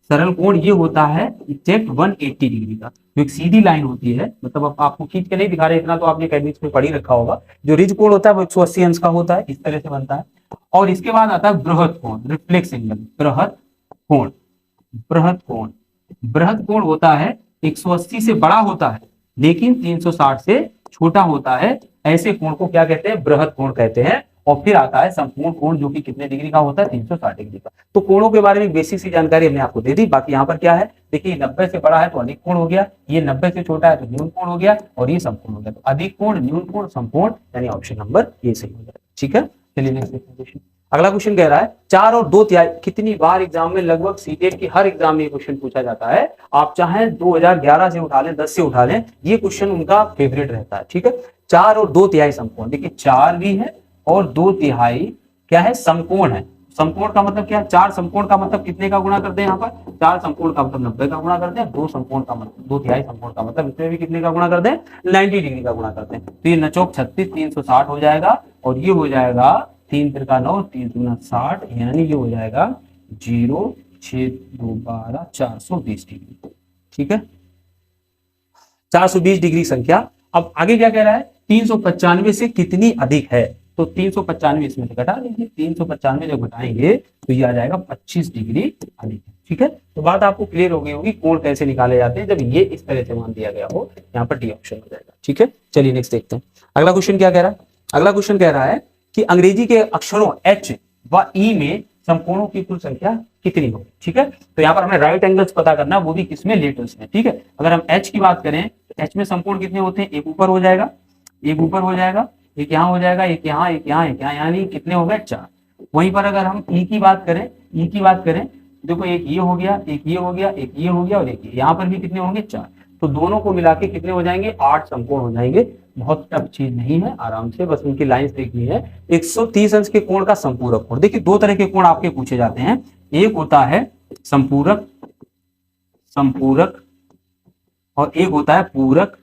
सरल कोण ये होता है एग्जैक्ट 180 डिग्री का, जो एक सीधी लाइन होती है, मतलब अब आपको खींच के नहीं दिखा रहे, इतना तो आपने अकेडमिक्स में पढ़ ही रखा होगा। जो ऋजु कोण होता है वो 180 अंश का होता है, इस तरह से बनता है। और इसके बाद आता है बृहद कोण, रिफ्लेक्स एंगल। बृहद कोण होता है 180 से बड़ा होता है, लेकिन 360 से छोटा होता है। ऐसे कोण को क्या कहते हैं, बृहद कोण कहते हैं। और फिर आता है संपूर्ण कोण, जो कि कितने डिग्री का होता है, 360 डिग्री का। तो कोणों के बारे में बेसिक सी जानकारी हमने आपको दे दी। बाकी यहाँ पर क्या है, देखिए 90 से बड़ा है तो अधिक कोण हो गया, ये 90 से छोटा है तो न्यून कोण हो गया, और ये समकोण हो गया। तो अधिक कोण, न्यून कोण, समकोण, यानी ऑप्शन नंबर ये सही हो जाएगा। ठीक है, चलिए नेक्स्ट क्वेश्चन। अगला क्वेश्चन कह रहा है 4 और 2/3। कितनी बार एग्जाम में, लगभग सीटेट की हर एग्जाम में ये क्वेश्चन पूछा जाता है। आप चाहें 2011 से उठा लें, 10 से उठा लें, ये क्वेश्चन उनका फेवरेट रहता है। ठीक है, 4 और 2/3 समकोण। देखिए 4 भी है और 2/3 क्या है, समकोण है। समकोण का मतलब क्या है, 4 समकोण का मतलब कितने का गुणा करते हैं, यहाँ पर 4 समकोण का मतलब 90 का गुणा करते हैं, 2 समकोण का मतलब 2/3 समकोण का मतलब इसमें भी कितने का गुणा करते हैं, 90 डिग्री का गुणा करते हैं। तो ये नचोक 36 360 हो जाएगा, और ये हो जाएगा 3 त्रिका 9 3 दूना 60, यानी ये हो जाएगा 0 6 2 12 420 डिग्री। ठीक है, 420 डिग्री संख्या। अब आगे क्या कह रहा है, 395 से कितनी अधिक है, तो 395 इसमें से घटा लीजिए, 395 जब घटाएंगे तो ये आ जाएगा 25 डिग्री अधिक है। ठीक है, तो बात आपको क्लियर हो गई होगी कोण कैसे निकाले जाते हैं जब ये इस तरह से मान दिया गया हो, यहाँ पर डी ऑप्शन हो जाएगा। ठीक है, चलिए नेक्स्ट देखते हैं। अगला क्वेश्चन क्या कह रहा है, अगला क्वेश्चन कह रहा है कि अंग्रेजी के अक्षरों एच व ई में समकोणों की कुल संख्या कितनी होगी। ठीक है, तो यहाँ पर हमें राइट एंगल्स पता करना, वो भी किसमें, लेटर्स में। ठीक है, अगर हम एच की बात करें तो एच में समकोण कितने होते हैं, एक ऊपर हो जाएगा, एक ऊपर हो जाएगा, एक यहाँ हो जाएगा, एक यहाँ, एक यहाँ, एक यहाँ, यानी कितने हो गए, 4। वहीं पर अगर हम ई की बात करें, ई की बात करें, देखो एक ये हो गया, एक ये हो गया, एक ये हो गया और एक ये, यहाँ पर भी कितने होंगे, 4। तो दोनों को मिला के कितने हो जाएंगे, 8 समकोण हो जाएंगे। बहुत टफ चीज नहीं है, आराम से बस उनकी लाइंस देखनी है। 130 अंश के कोण का संपूरक कोण, देखिए दो तरह के कोण आपके पूछे जाते हैं, एक होता है संपूरक, संपूरक, और एक होता है पूरक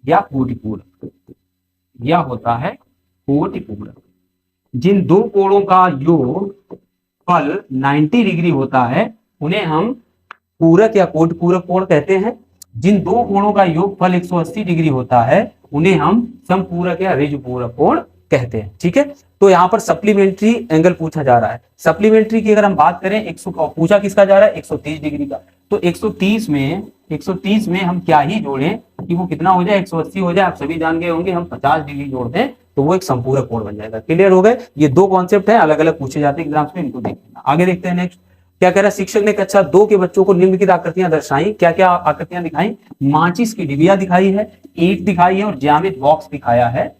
या कोटिपूरक, या होता है कोटिपूरक। जिन दो कोणों का योग फल 90 डिग्री होता है उन्हें हम पूरक या कोटिपूरक कोण कहते हैं। जिन दो कोणों का योगफल 180 डिग्री होता है उन्हें हम समपूरक या ऋजुपूरक कोण कहते हैं। ठीक है, तो यहाँ पर सप्लीमेंट्री एंगल पूछा जा रहा है। सप्लीमेंट्री की अगर हम बात करें, पूछा किसका जा रहा है, 130 डिग्री का। तो 130 में हम क्या ही जोड़ें कि वो कितना हो जाए, 180 हो जाए। आप सभी जान गए होंगे, हम 50 डिग्री जोड़ दें तो वो एक संपूरक कोण बन जाएगा। क्लियर हो गए, ये दो कॉन्सेप्ट है, अलग अलग पूछे जाते हैं एग्जाम्स में, इनको देखना। आगे देखते हैं नेक्स्ट क्या कह रहा है, शिक्षक ने कक्षा 2 के बच्चों को निम्नलिखित आकृतियां दर्शाई। क्या क्या आकृतियां दिखाई, माचिस की डिबिया दिखाई है, ईंट दिखाई है और ज्यामिति बॉक्स दिखाया है,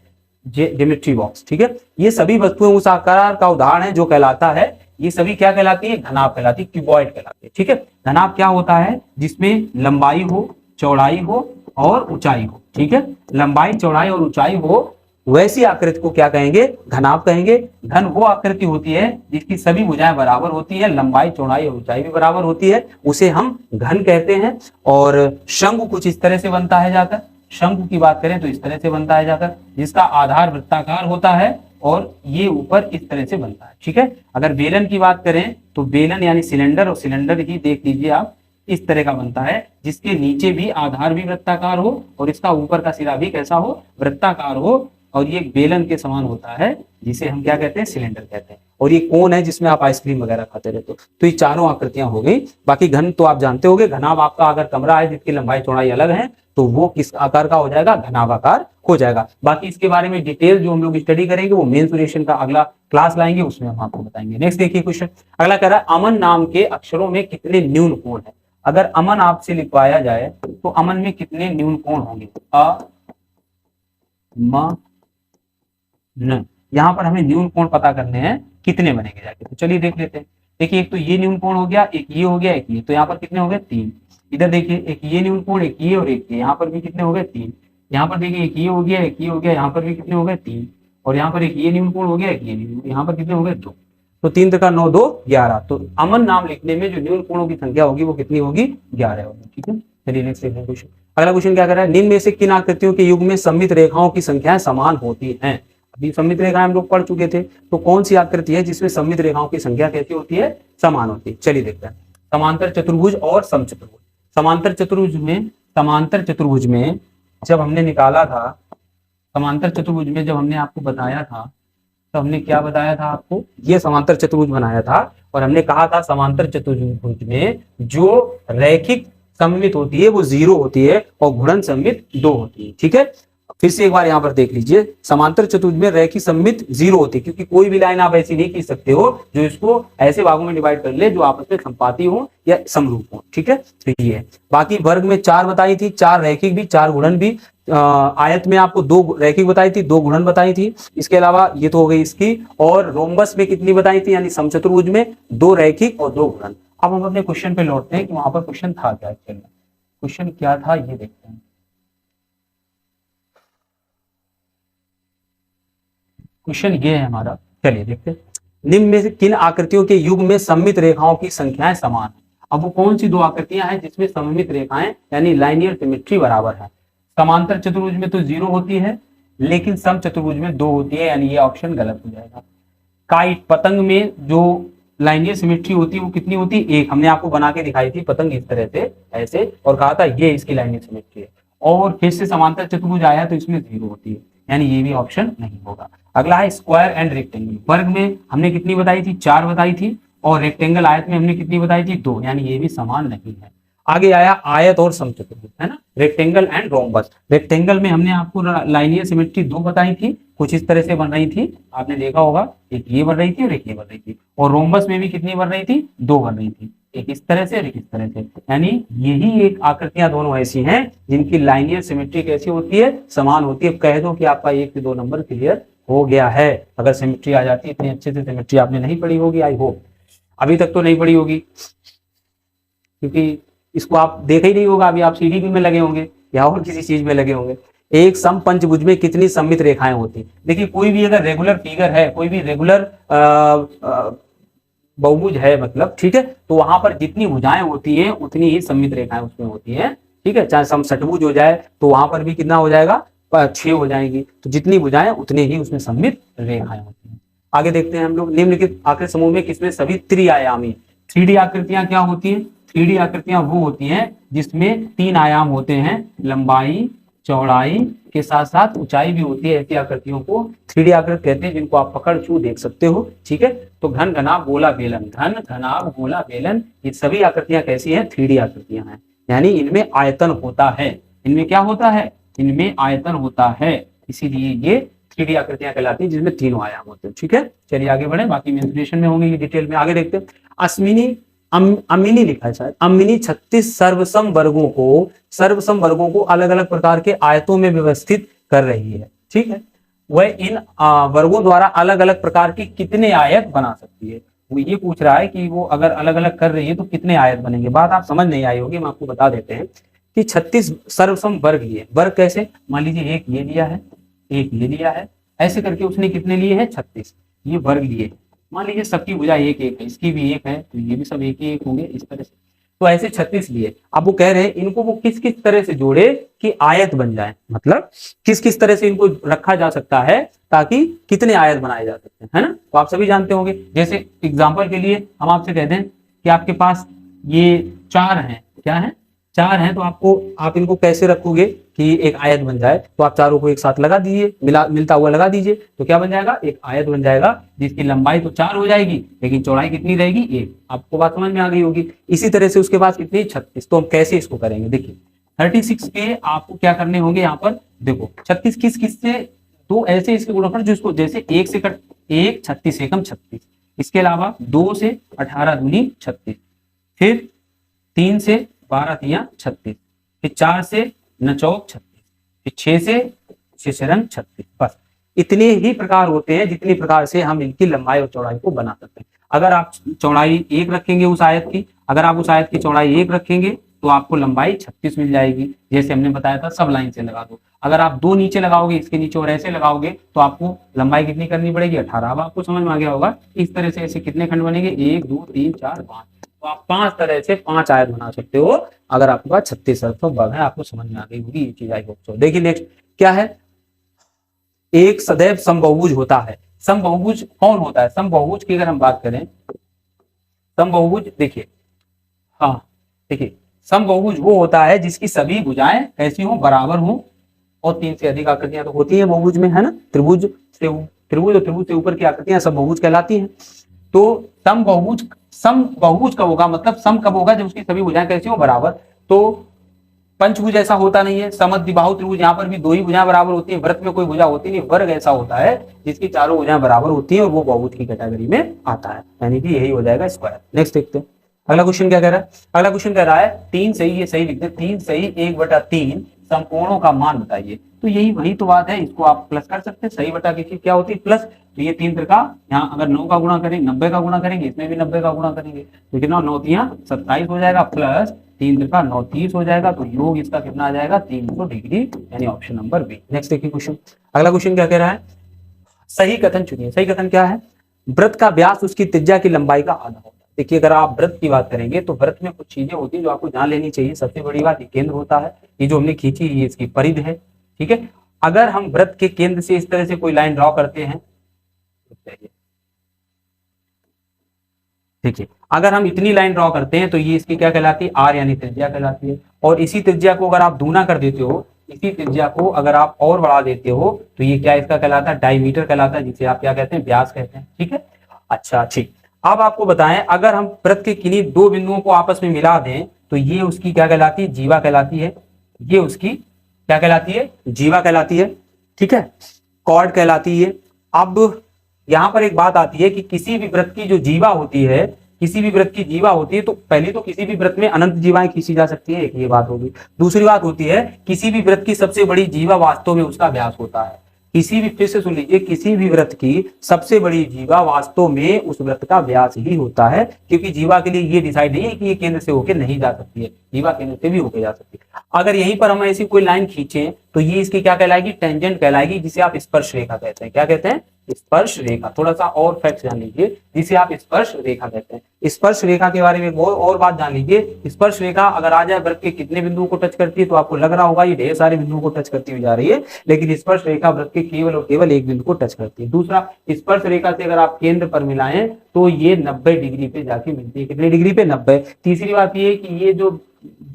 ज्योमेट्री बॉक्स। ठीक है, ये सभी वस्तुएं उस आकार का उदाहरण है जो कहलाता है, ये सभी क्या कहलाती है, घनाभ कहलाती है, क्यूबॉइड कहलाती है। ठीक है, घनाभ क्या होता है, जिसमें लंबाई हो, चौड़ाई हो और ऊंचाई हो। ठीक है, लंबाई, चौड़ाई और ऊंचाई हो, वैसी आकृति को क्या कहेंगे, घनाभ कहेंगे। घन वो आकृति होती है जिसकी सभी भुजाएं बराबर होती है, लंबाई, चौड़ाई और ऊंचाई भी बराबर होती है, उसे हम घन कहते हैं। और शंकु कुछ इस तरह से बनता है जाकर, शंकु की बात करें तो इस तरह से बनता है जाकर, जिसका आधार वृत्ताकार होता है और ये ऊपर इस तरह से बनता है। ठीक है, अगर बेलन की बात करें तो बेलन यानी सिलेंडर, और सिलेंडर ही देख लीजिए आप, इस तरह का बनता है, जिसके नीचे भी आधार भी वृत्ताकार हो और इसका ऊपर का सिरा भी कैसा हो, वृत्ताकार हो, और ये बेलन के समान होता है, जिसे हम क्या कहते हैं, सिलेंडर कहते हैं। और ये कोन है जिसमें आप आइसक्रीम वगैरह खाते रहते हो। तो ये चारों आकृतियां हो गई। बाकी घन तो आप जानते होंगे, घनाभ आपका अगर कमरा है जिसकी लंबाई चौड़ाई अलग है तो वो किस आकार का हो जाएगा, घनाभ आकार हो जाएगा। बाकी इसके बारे में डिटेल जो हम लोग स्टडी करेंगे वो मेंसुरेशन का अगला क्लास लाएंगे, उसमें हम आपको बताएंगे। नेक्स्ट देखिए क्वेश्चन, अगला कह रहा है अमन नाम के अक्षरों में कितने न्यून कोण है। अगर अमन आपसे लिखवाया जाए तो अमन में कितने न्यून कोण होंगे, अ म न। यहाँ पर हमें न्यून कोण पता करने हैं, कितने बनेंगे जाके, तो चलिए देख लेते हैं। देखिए एक तो ये न्यून कोण हो गया, एक ये हो गया, एक ये, तो यहाँ पर कितने हो गए, 3। इधर देखिए एक ये न्यून कोण, एक ये और एक ये, यहाँ पर भी कितने हो गए, 3। यहाँ पर देखिए एक ये हो गया, एक ये हो गया, यहाँ पर भी कितने हो गए, 3। और यहाँ पर एक ये न्यून कोण हो गया, एक ये न्यून, यहाँ पर कितने हो गए, 2। तो 3 3 9 2 11। तो अमन नाम लिखने में जो न्यून कोणों की संख्या होगी वो कितनी होगी, 11 होगी। ठीक है, चलिए नेक्स्ट देखते हैं क्वेश्चन। अगला क्वेश्चन क्या कर रहा है, निम्न में से किन आकृतियों के युग में सममित रेखाओं की संख्याएं समान होती हैं। अभी सममित रेखाएं हम लोग पढ़ चुके थे, तो कौन सी आकृति है जिसमें सममित रेखाओं की संख्या कैसी होती है, समान होती है। चलिए देखते हैं, समांतर चतुर्भुज और समचतुर्भुज। समांतर चतुर्भुज में जब हमने निकाला था, समांतर चतुर्भुज में जब हमने आपको बताया था, तो हमने क्या बताया था आपको, ये समांतर चतुर्भुज बनाया था और हमने कहा था समांतर चतुर्भुज में जो रैखिक सममित होती है वो 0 होती है और घूर्णन सममित 2 होती है। ठीक है, फिर से एक बार यहाँ पर देख लीजिए, समांतर चतुर्भुज में रैखिक सममित 0 होती है, क्योंकि कोई भी लाइन आप ऐसी नहीं खींच सकते हो जो इसको ऐसे भागों में डिवाइड कर ले जो आपस में संपाती हो या समरूप हो। ठीक है, तो ये है। बाकी वर्ग में 4 बताई थी, 4 रैखिक भी, 4 गुणन भी। आयत में आपको 2 रैखिक बताई थी, 2 गुणन बताई थी। इसके अलावा ये तो हो गई इसकी, और रोम्बस में कितनी बताई थी, यानी समचतुर्भुज में 2 रैखिक और 2 गुणन। अब हम अपने क्वेश्चन पे लौटते हैं कि वहां पर क्वेश्चन था क्या, क्वेश्चन क्या था ये देखते हैं। क्वेश्चन ये है हमारा, चलिए देखते हैं, निम्न में से किन आकृतियों के युग में सममित रेखाओं की संख्याएं समान है। अब वो कौन सी 2 आकृतियां हैं जिसमें सममित रेखाएं यानी लाइनियर सिमेट्री बराबर है। समांतर चतुर्भुज में तो 0 होती है, लेकिन सम चतुर्भुज में 2 होती है, यानी ये ऑप्शन गलत हो जाएगा। काइट पतंग में जो लाइनियर सिमेट्री होती है वो कितनी होती है, एक। हमने आपको बना के दिखाई थी पतंग इस तरह से ऐसे, और कहा था ये इसकी लाइनियर सिमेट्री है। और फिर से समांतर चतुर्भुज आया तो इसमें 0 होती है, यानी ये भी ऑप्शन नहीं होगा। अगला है स्क्वायर एंड रेक्टेंगल। वर्ग में हमने कितनी बताई थी, 4 बताई थी, और रेक्टेंगल आयत में हमने कितनी बताई थी, 2, यानी ये भी समान नहीं है। आगे आया आयत और समचतुर्भुज, है ना, रेक्टेंगल एंड रोम्बस। रेक्टेंगल में हमने आपको लाइनियर सिमेट्री 2 बताई थी, कुछ इस तरह से बन रही थी, आपने देखा होगा, एक ये बन रही थी और एक ये बन रही थी। और रोम्बस में भी कितनी बन रही थी, 2 बन रही थी, एक इस तरह से और एक इस तरह से। यानी यही एक आकृतियां दोनों ऐसी हैं जिनकी लाइनियर सिमेट्री कैसी होती है, समान होती है। कह दो कि आपका 1 से 2 नंबर क्लियर हो गया है। अगर सिमेट्री आ जाती है, इतनी अच्छे से सिमेट्री आपने नहीं पढ़ी होगी, आई होप अभी तक तो नहीं पढ़ी होगी, क्योंकि इसको आप देखा ही नहीं होगा। अभी आप सीडीपी में लगे होंगे या और किसी चीज में लगे होंगे। एक समपंचभुज में कितनी सममित रेखाएं होती? देखिए, कोई भी अगर रेगुलर फिगर है, कोई भी रेगुलर बहुभुज है मतलब, ठीक है, तो वहां पर जितनी भुजाएं होती हैं उतनी ही सममित रेखाएं उसमें होती हैं, ठीक है। चाहे समषटभुज हो जाए तो वहां पर भी कितना हो जाएगा, 6 हो जाएंगी। तो जितनी भुजाएं उतनी ही उसमें सममित रेखाएं होती हैं। आगे देखते हैं हम लोग, निम्नलिखित आकृति समूह में किसमें सभी त्रिआयामी 3D आकृतियां क्या होती हैं? 3D आकृतियां वो होती हैं जिसमें 3 आयाम होते हैं, लंबाई, चौड़ाई के साथ साथ ऊंचाई भी होती है। ऐसी आकृतियों को 3D आकृति कहते हैं, जिनको आप पकड़ छू देख सकते हो, ठीक है। तो घन, घनाभ, गोला, बेलन, घन, घनाभ, गोला, बेलन, ये सभी आकृतियां कैसी हैं? 3D आकृतियां हैं, यानी इनमें आयतन होता है। इनमें क्या होता है? इनमें आयतन होता है, इसीलिए ये 3D आकृतियां कहलाती हैं जिसमें 3 आयाम होते हैं, ठीक है। चलिए आगे बढ़े, बाकी मेंसुरेशन में होंगे ये डिटेल में। आगे देखते हैं, अश्विनी अमिनी लिखा है शायद, अमिनी 36 सर्वसम वर्गों को अलग अलग प्रकार के आयतों में व्यवस्थित कर रही है, ठीक है। वह इन वर्गों द्वारा अलग अलग प्रकार के कितने आयत बना सकती है? वो ये पूछ रहा है कि वो अगर अलग अलग कर रही है तो कितने आयत बनेंगे। बात आप समझ नहीं आई होगी, हम आपको बता देते हैं कि 36 सर्वसम वर्ग लिए। वर्ग कैसे? मान लीजिए एक ये लिया है, एक ये लिया है, ऐसे करके उसने कितने लिए हैं? 36। ये वर्ग लिए, मान लीजिए सबकी भुजा एक एक है, इसकी भी एक है, तो ये भी सब एक ही एक होंगे इस तरह से। तो ऐसे 36 लिए। अब वो कह रहे हैं इनको वो किस किस तरह से जोड़े कि आयत बन जाए, मतलब किस किस तरह से इनको रखा जा सकता है ताकि कितने आयत बनाए जा सकते हैं, है ना। तो आप सभी जानते होंगे, जैसे एग्जाम्पल के लिए हम आपसे कहते हैं कि आपके पास ये 4 हैं, क्या है? 4 हैं, तो आप इनको कैसे रखोगे कि एक आयत बन जाए? तो आप चारों को एक साथ लगा दीजिए, मिलता हुआ लगा दीजिए, तो क्या बन जाएगा? एक आयत बन जाएगा, जिसकी लंबाई तो 4 हो जाएगी, लेकिन चौड़ाई कितनी रहेगी? 1। आपको बात समझ में आ गई होगी। इसी तरह से उसके बाद कितनी? 36। तो हम कैसे इसको करेंगे? देखिए 36 के आपको क्या करने होंगे यहाँ पर, देखो 36 किस किस से, तो ऐसे इसके गुणनफल जो इसको जैसे 1 से 36 एकम 36, इसके अलावा 2 से 18 दूनी 36, फिर 3 से 12 तिया 36, फिर 4 से 9 चौक 36, फिर 6 से 6 रंग 36। बस इतने ही प्रकार होते हैं जितनी प्रकार से हम इनकी लंबाई और चौड़ाई को बना सकते हैं। अगर आप चौड़ाई 1 रखेंगे उस आयत की, अगर आप उस आयत की चौड़ाई 1 रखेंगे तो आपको लंबाई 36 मिल जाएगी, जैसे हमने बताया था, सब लाइन से लगा दो। अगर आप 2 नीचे लगाओगे, इसके नीचे और ऐसे लगाओगे, तो आपको लंबाई कितनी करनी पड़ेगी? 18। अब आपको समझ में आ गया होगा इस तरह से ऐसे कितने खंड बनेंगे? 1 2 3 4 5। तो आप 5 तरह से 5 आयत बना सकते हो अगर आपके पास 36 वर्ग है। आपको समझ में आ गई होगी ये चीज, आई होप सो। देखिए नेक्स्ट क्या है, एक सदैव समबहुभुज होता है। समबहुभुज कौन होता है? समबहुभुज की अगर हम बात करें, समबहुभुज देखिए, हाँ देखिए, समबहुभुज वो होता है जिसकी सभी भुजाएं कैसी हो? बराबर हो, और 3 से अधिक आकृतियां तो होती है बहुभुज में, है ना। त्रिभुज और त्रिभुज से ऊपर की आकृतियां सब बहुभुज कहलाती हैं। तो समबहुभुज कब होगा, मतलब सम कब होगा? जब उसकी सभी भुजाएं कैसी हो? बराबर। तो पंचभुज ऐसा होता नहीं है, समद्विबाहु त्रिभुज, यहाँ पर भी 2 ही भुजाएं बराबर होती है, वृत्त में कोई भुजा होती नहीं। वर्ग ऐसा होता है जिसकी चारों भुजाएं बराबर होती है और वो बहुभुज की कैटेगरी में आता है, यानी कि यही हो जाएगा स्क्वायर। नेक्स्ट देखते हैं अगला क्वेश्चन क्या कह रहा है। अगला क्वेश्चन कह रहा है 3 सही, ये सही लिखते हैं, 3 सही 1/3 समकोणों का मान बताइए। तो यही वही तो बात है, इसको आप प्लस कर सकते हैं। सही बटा की क्या होती है? प्लस। तो ये 3 का यहाँ अगर 9 का गुणा करेंगे, 90 का गुणा करेंगे, इसमें भी 90 का गुणा करेंगे, तो कितना? 9 तिया 27 हो जाएगा, प्लस 3 का 9 30 हो जाएगा। तो योग इसका कितना आ जाएगा? 300 डिग्री, यानी ऑप्शन नंबर बी। नेक्स्ट देखिए क्वेश्चन, अगला क्वेश्चन क्या कह रहा है, सही कथन चुनिए। सही कथन क्या है? वृत्त का व्यास उसकी त्रिज्या की लंबाई का आधा होता है। देखिए अगर आप वृत्त की बात करेंगे तो वृत्त में कुछ चीजें होती है जो आपको जान लेनी चाहिए। सबसे बड़ी बात, ये केंद्र होता है, ये जो हमने खींची ये इसकी परिधि है, ठीक है। अगर हम वृत्त के केंद्र से इस तरह से कोई लाइन ड्रॉ करते हैं, देखिए अगर हम इतनी लाइन ड्रॉ करते हैं तो ये इसकी क्या कहलाती है, आर यानी त्रिज्या कहलाती है। और इसी त्रिज्या को अगर आप दूना कर देते हो, इसी त्रिज्या को अगर आप और बढ़ा देते हो तो ये क्या इसका कहलाता है, डायमीटर कहलाता है, जिसे आप क्या कहते हैं, व्यास कहते हैं। ठीक है, अच्छा ठीक। अब आपको बताएं अगर हम वृत्त के किन्हीं दो बिंदुओं को आपस में मिला दें तो ये उसकी क्या कहलाती है, जीवा कहलाती है। ये उसकी क्या कहलाती है, जीवा कहलाती है। ठीक है, कॉर्ड कहलाती है। अब यहां पर एक बात आती है कि किसी भी वृत्त की जो जीवा होती है, किसी भी वृत्त की जीवा होती है तो पहले तो किसी भी वृत्त में अनंत जीवाएं खींची जा सकती है, एक ये बात होगी। दूसरी बात होती है किसी भी वृत्त की सबसे बड़ी जीवा वास्तव में उसका व्यास होता है। किसी भी, फिर से सुन लीजिए, किसी भी वृत्त की सबसे बड़ी जीवा वास्तव में उस वृत्त का व्यास ही होता है, क्योंकि जीवा के लिए ये डिसाइड नहीं है कि ये केंद्र से होकर नहीं जा सकती है, जीवा केंद्र से भी होकर जा सकती है। अगर यहीं पर हम ऐसी कोई लाइन खींचे तो ये इसकी क्या कहलाएगी, टेंजेंट कहलाएगी, जिसे आप स्पर्श रेखा कहते हैं। क्या कहते हैं, स्पर्श रेखा। थोड़ा सा और फैक्ट जान लीजिए, जिसे आप स्पर्श रेखा कहते हैं। स्पर्श रेखा के बारे में और बात जान लीजिए। स्पर्श रेखा अगर आ जाए वृत्त के कितने बिंदुओं को टच करती है तो आपको लग रहा होगा ये ढेर सारे बिंदुओं को टच करती हुई जा रही है, लेकिन स्पर्श रेखा वृत्त के केवल और केवल एक बिंदु को टच करती है। दूसरा, स्पर्श रेखा से अगर आप केंद्र पर मिलाएं तो ये 90 डिग्री पे जाके मिलती है। कितने डिग्री पे, 90। तीसरी बात ये कि ये जो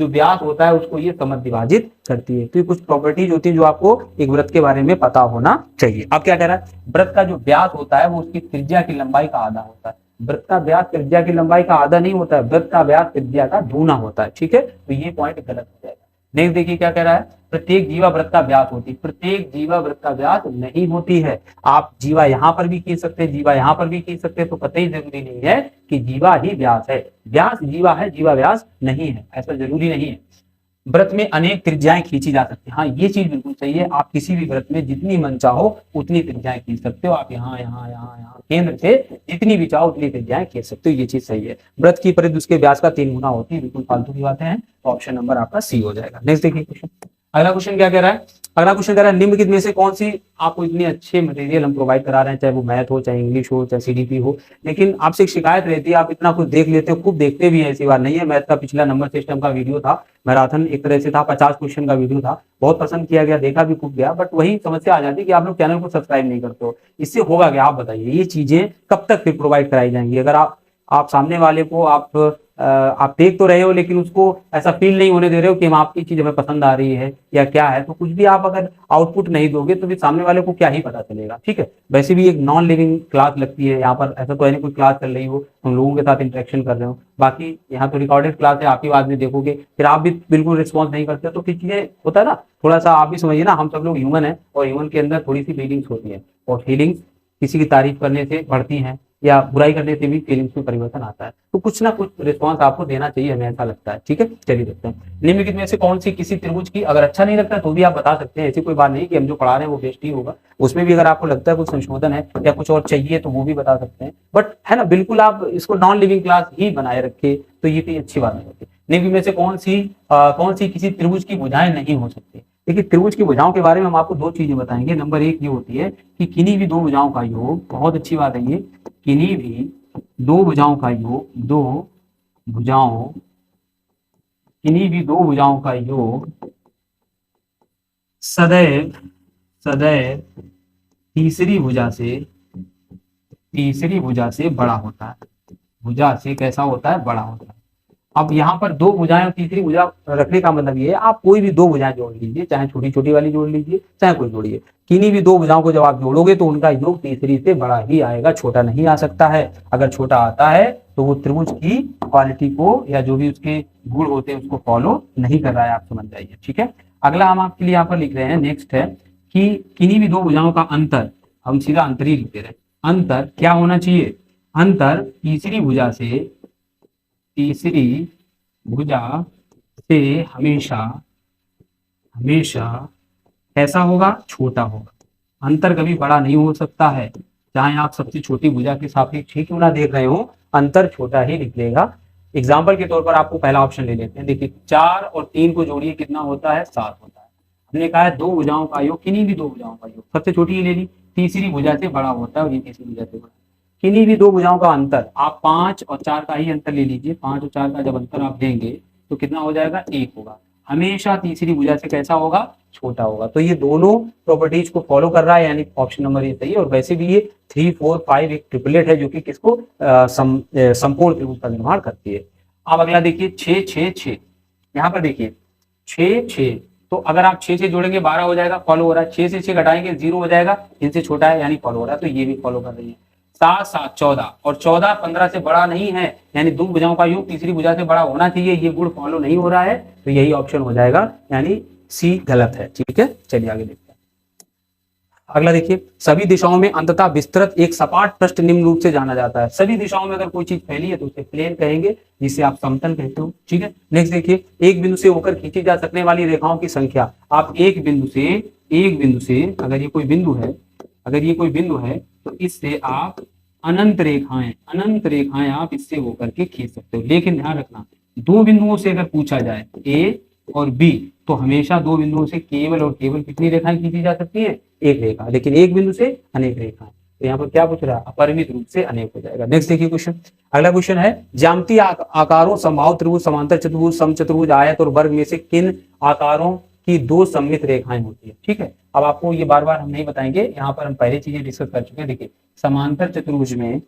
व्यास होता है उसको ये समद्विभाजित करती है। तो ये कुछ प्रॉपर्टीज होती है जो आपको एक वृत्त के बारे में पता होना चाहिए। अब क्या कह रहा है, वृत्त का जो व्यास होता है वो उसकी त्रिज्या की लंबाई का आधा होता है। वृत्त का व्यास त्रिज्या की लंबाई का आधा नहीं होता है, वृत्त का व्यास त्रिज्या का दूना होता है। ठीक है, तो ये पॉइंट गलत हो जाएगा। नेक्स्ट देखिए क्या कह रहा है, प्रत्येक जीवा वृत्त का व्यास होती है। प्रत्येक जीवा वृत्त का व्यास नहीं होती है। आप जीवा यहां पर भी खींच सकते हैं, जीवा यहां पर भी खींच सकते हैं, तो कतई जरूरी नहीं है कि जीवा ही व्यास है। व्यास जीवा है, जीवा व्यास नहीं है, ऐसा जरूरी नहीं है। व्रत में अनेक त्रिज्याएं खींची जा सकती है। हाँ, ये चीज बिल्कुल सही है। आप किसी भी व्रत में जितनी मन चाहो उतनी त्रिज्याएं खींच सकते हो। आप यहाँ यहाँ यहाँ यहाँ केंद्र से जितनी भी चाहो उतनी त्रिज्याएं खींच सकते हो, ये चीज सही है। व्रत की परिधि उसके व्यास का 3 गुना होती है। बिल्कुल फालतू की बातें हैं, तो ऑप्शन नंबर आपका सी हो जाएगा। नेक्स्ट देखिए क्वेश्चन। अगला क्वेश्चन क्या कह रहा है, अगला क्वेश्चन कह रहा है निम्नलिखित में से कौन सी, आपको इतने अच्छे मटेरियल हम प्रोवाइड करा रहे हैं, चाहे वो मैथ हो, चाहे इंग्लिश हो, चाहे सीडीपी हो, लेकिन आपसे एक शिकायत रहती है आप इतना कुछ देख लेते हो, खूब देखते भी है, ऐसी बात नहीं है। मैथ का पिछला नंबर सिस्टम का वीडियो था, मैराथन एक तरह से था, 50 क्वेश्चन का वीडियो था, बहुत पसंद किया गया, देखा भी खूब गया। बट वही समस्या आ जाती है कि आप लोग चैनल को सब्सक्राइब नहीं करते हो। इससे होगा क्या, आप बताइए, ये चीजें कब तक फिर प्रोवाइड कराई जाएंगी? अगर आप सामने वाले को आप देख तो रहे हो लेकिन उसको ऐसा फील नहीं होने दे रहे हो कि हम आपकी चीज हमें पसंद आ रही है या क्या है, तो कुछ भी आप अगर आउटपुट नहीं दोगे तो फिर सामने वाले को क्या ही पता चलेगा। ठीक है, वैसे भी एक नॉन लिविंग क्लास लगती है यहाँ पर, ऐसा तो है नहीं कोई क्लास चल रही हो, हम लोगों के साथ इंटरेक्शन कर रहे हो। बाकी यहाँ तो रिकॉर्डेड क्लास है, आप ही बाद में देखोगे, फिर आप भी बिल्कुल रिस्पॉन्स नहीं करते तो फिर चीजें होता है ना, थोड़ा सा आप भी समझिए ना, हम सब लोग ह्यूमन है और ह्यूमन के अंदर थोड़ी सी फीलिंग्स होती है, और फीलिंग्स किसी की तारीफ करने से बढ़ती हैं या बुराई करने से भी फीलिंग्स में परिवर्तन आता है। तो कुछ ना कुछ रिस्पांस आपको देना चाहिए, हमें ऐसा लगता है। ठीक है, चलिए देखते हैं निम्नलिखित में से कौन सी किसी त्रिभुज की, अगर अच्छा नहीं लगता तो भी आप बता सकते हैं, ऐसी कोई बात नहीं कि हम जो पढ़ा रहे हैं वो बेस्ट ही होगा। उसमें भी अगर आपको लगता है कुछ संशोधन है या कुछ और चाहिए तो वो भी बता सकते हैं, बट है ना, बिल्कुल आप इसको नॉन लिविंग क्लास ही बनाए रखे तो ये कोई अच्छी बात नहीं होती। निम्न में से कौन सी किसी त्रिभुज की भुजाएं नहीं हो सकती? देखिए, त्रिभुज की भुजाओं के बारे में हम आपको दो चीजें बताएंगे। नंबर एक ये होती है कि किन्हीं भी दो भुजाओं का योग, बहुत अच्छी बात है ये, किन्हीं भी दो भुजाओं का योग, किन्हीं भी दो भुजाओं का योग सदैव तीसरी भुजा से बड़ा होता है। भुजा से कैसा होता है, बड़ा होता है। अब यहाँ पर दो भुजाएं और तीसरी भुजा रखने का मतलब ये है, आप कोई भी दो भुजाएं जोड़ लीजिए, चाहे छोटी छोटी वाली जोड़ लीजिए चाहे कोई जोड़िए, किन्हीं भी दो भुजाओं को जब आप जोड़ोगे तो उनका योग तीसरी से बड़ा ही आएगा, छोटा नहीं आ सकता है। अगर छोटा आता है तो वो त्रिभुज की क्वालिटी को या जो भी उसके गुण होते हैं उसको फॉलो नहीं कर रहा है, आप समझ जाइए। ठीक है, अगला हम आपके लिए यहाँ पर लिख रहे हैं, नेक्स्ट है कि किन्हीं भी दो भुजाओं का अंतर, हम सीधा अंतर ही लिखते रहे, अंतर क्या होना चाहिए, अंतर तीसरी भुजा से हमेशा कैसा होगा, छोटा होगा। अंतर कभी बड़ा नहीं हो सकता है, चाहे आप सबसे छोटी भुजा के सापेक्ष ही क्यों ना देख रहे हो, अंतर छोटा ही निकलेगा। एग्जाम्पल के तौर पर आपको पहला ऑप्शन ले लेते हैं। देखिए, 4 और 3 को जोड़िए, कितना होता है, 7 होता है। हमने कहा है दो भुजाओं का योग, किन्हीं भी दो भुजाओं का योग, सबसे छोटी ही ले ली, तीसरी भुजा से बड़ा होता है और ये तीसरी भुजा से बड़ा। किन्हीं भी दो भुजाओं का अंतर, आप 5 और 4 का ही अंतर ले लीजिए, 5 और 4 का जब अंतर आप देंगे तो कितना हो जाएगा, 1 होगा। हमेशा तीसरी भुजा से कैसा होगा, छोटा होगा। तो ये दोनों प्रॉपर्टीज को फॉलो कर रहा है, यानी ऑप्शन नंबर ये सही है। और वैसे भी ये 3, 4, 5 एक ट्रिपलेट है जो कि किसको संपूर्ण त्रिभुज का निर्माण करती है। अब अगला देखिए 6, 6, 6। यहाँ पर देखिए 6, 6, तो अगर आप 6 से जोड़ेंगे 12 हो जाएगा, फॉलो हो रहा है। 6 से 6 घटाएंगे 0 हो जाएगा, इनसे छोटा है यानी फॉलो हो रहा है, तो ये भी फॉलो कर रही है। 7, 7, 14, और 14 15 से बड़ा नहीं है, यानी दो भुजाओं का योग तीसरी भुजा से बड़ा होना चाहिए, ये गुण फॉलो नहीं हो रहा है, तो यही ऑप्शन हो जाएगा, यानी सी गलत है। ठीक है, चलिए आगे देखते हैं। अगला देखिए, सभी दिशाओं में अंततः विस्तृत एक सपाट पृष्ठ निम्न रूप से जाना जाता है। सभी दिशाओं में अगर कोई चीज फैली है तो उसे प्लेन कहेंगे, जिसे आप समतल कहते हो। ठीक है, नेक्स्ट देखिए, एक बिंदु से होकर खींची जा सकने वाली रेखाओं की संख्या। आप एक बिंदु से अगर ये कोई बिंदु है, तो इससे आप अनंत रेखाएं आप इससे होकर के खींच सकते हो। लेकिन ध्यान रखना, दो बिंदुओं से अगर पूछा जाए ए और बी, तो हमेशा दो बिंदुओं से केवल और केवल कितनी रेखाएं खींची जा सकती है, एक रेखा। लेकिन एक बिंदु से अनेक रेखाएं, तो यहाँ पर क्या पूछ रहा है, अपरिमित रूप से अनेक हो जाएगा। नेक्स्ट देखिए क्वेश्चन, अगला क्वेश्चन है, ज्यामितीय आकारों समबाहु त्रिभुज, समांतर चतुर्भुज, समचतुर्भुज, आयत और वर्ग में से किन आकारों की दो सममित रेखाएं होती है। ठीक है, अब आपको ये बार बार हम नहीं बताएंगे, यहाँ पर हम पहले चीजें डिस्कस कर चुके हैं। देखिए समांतर चतुर्भुज में,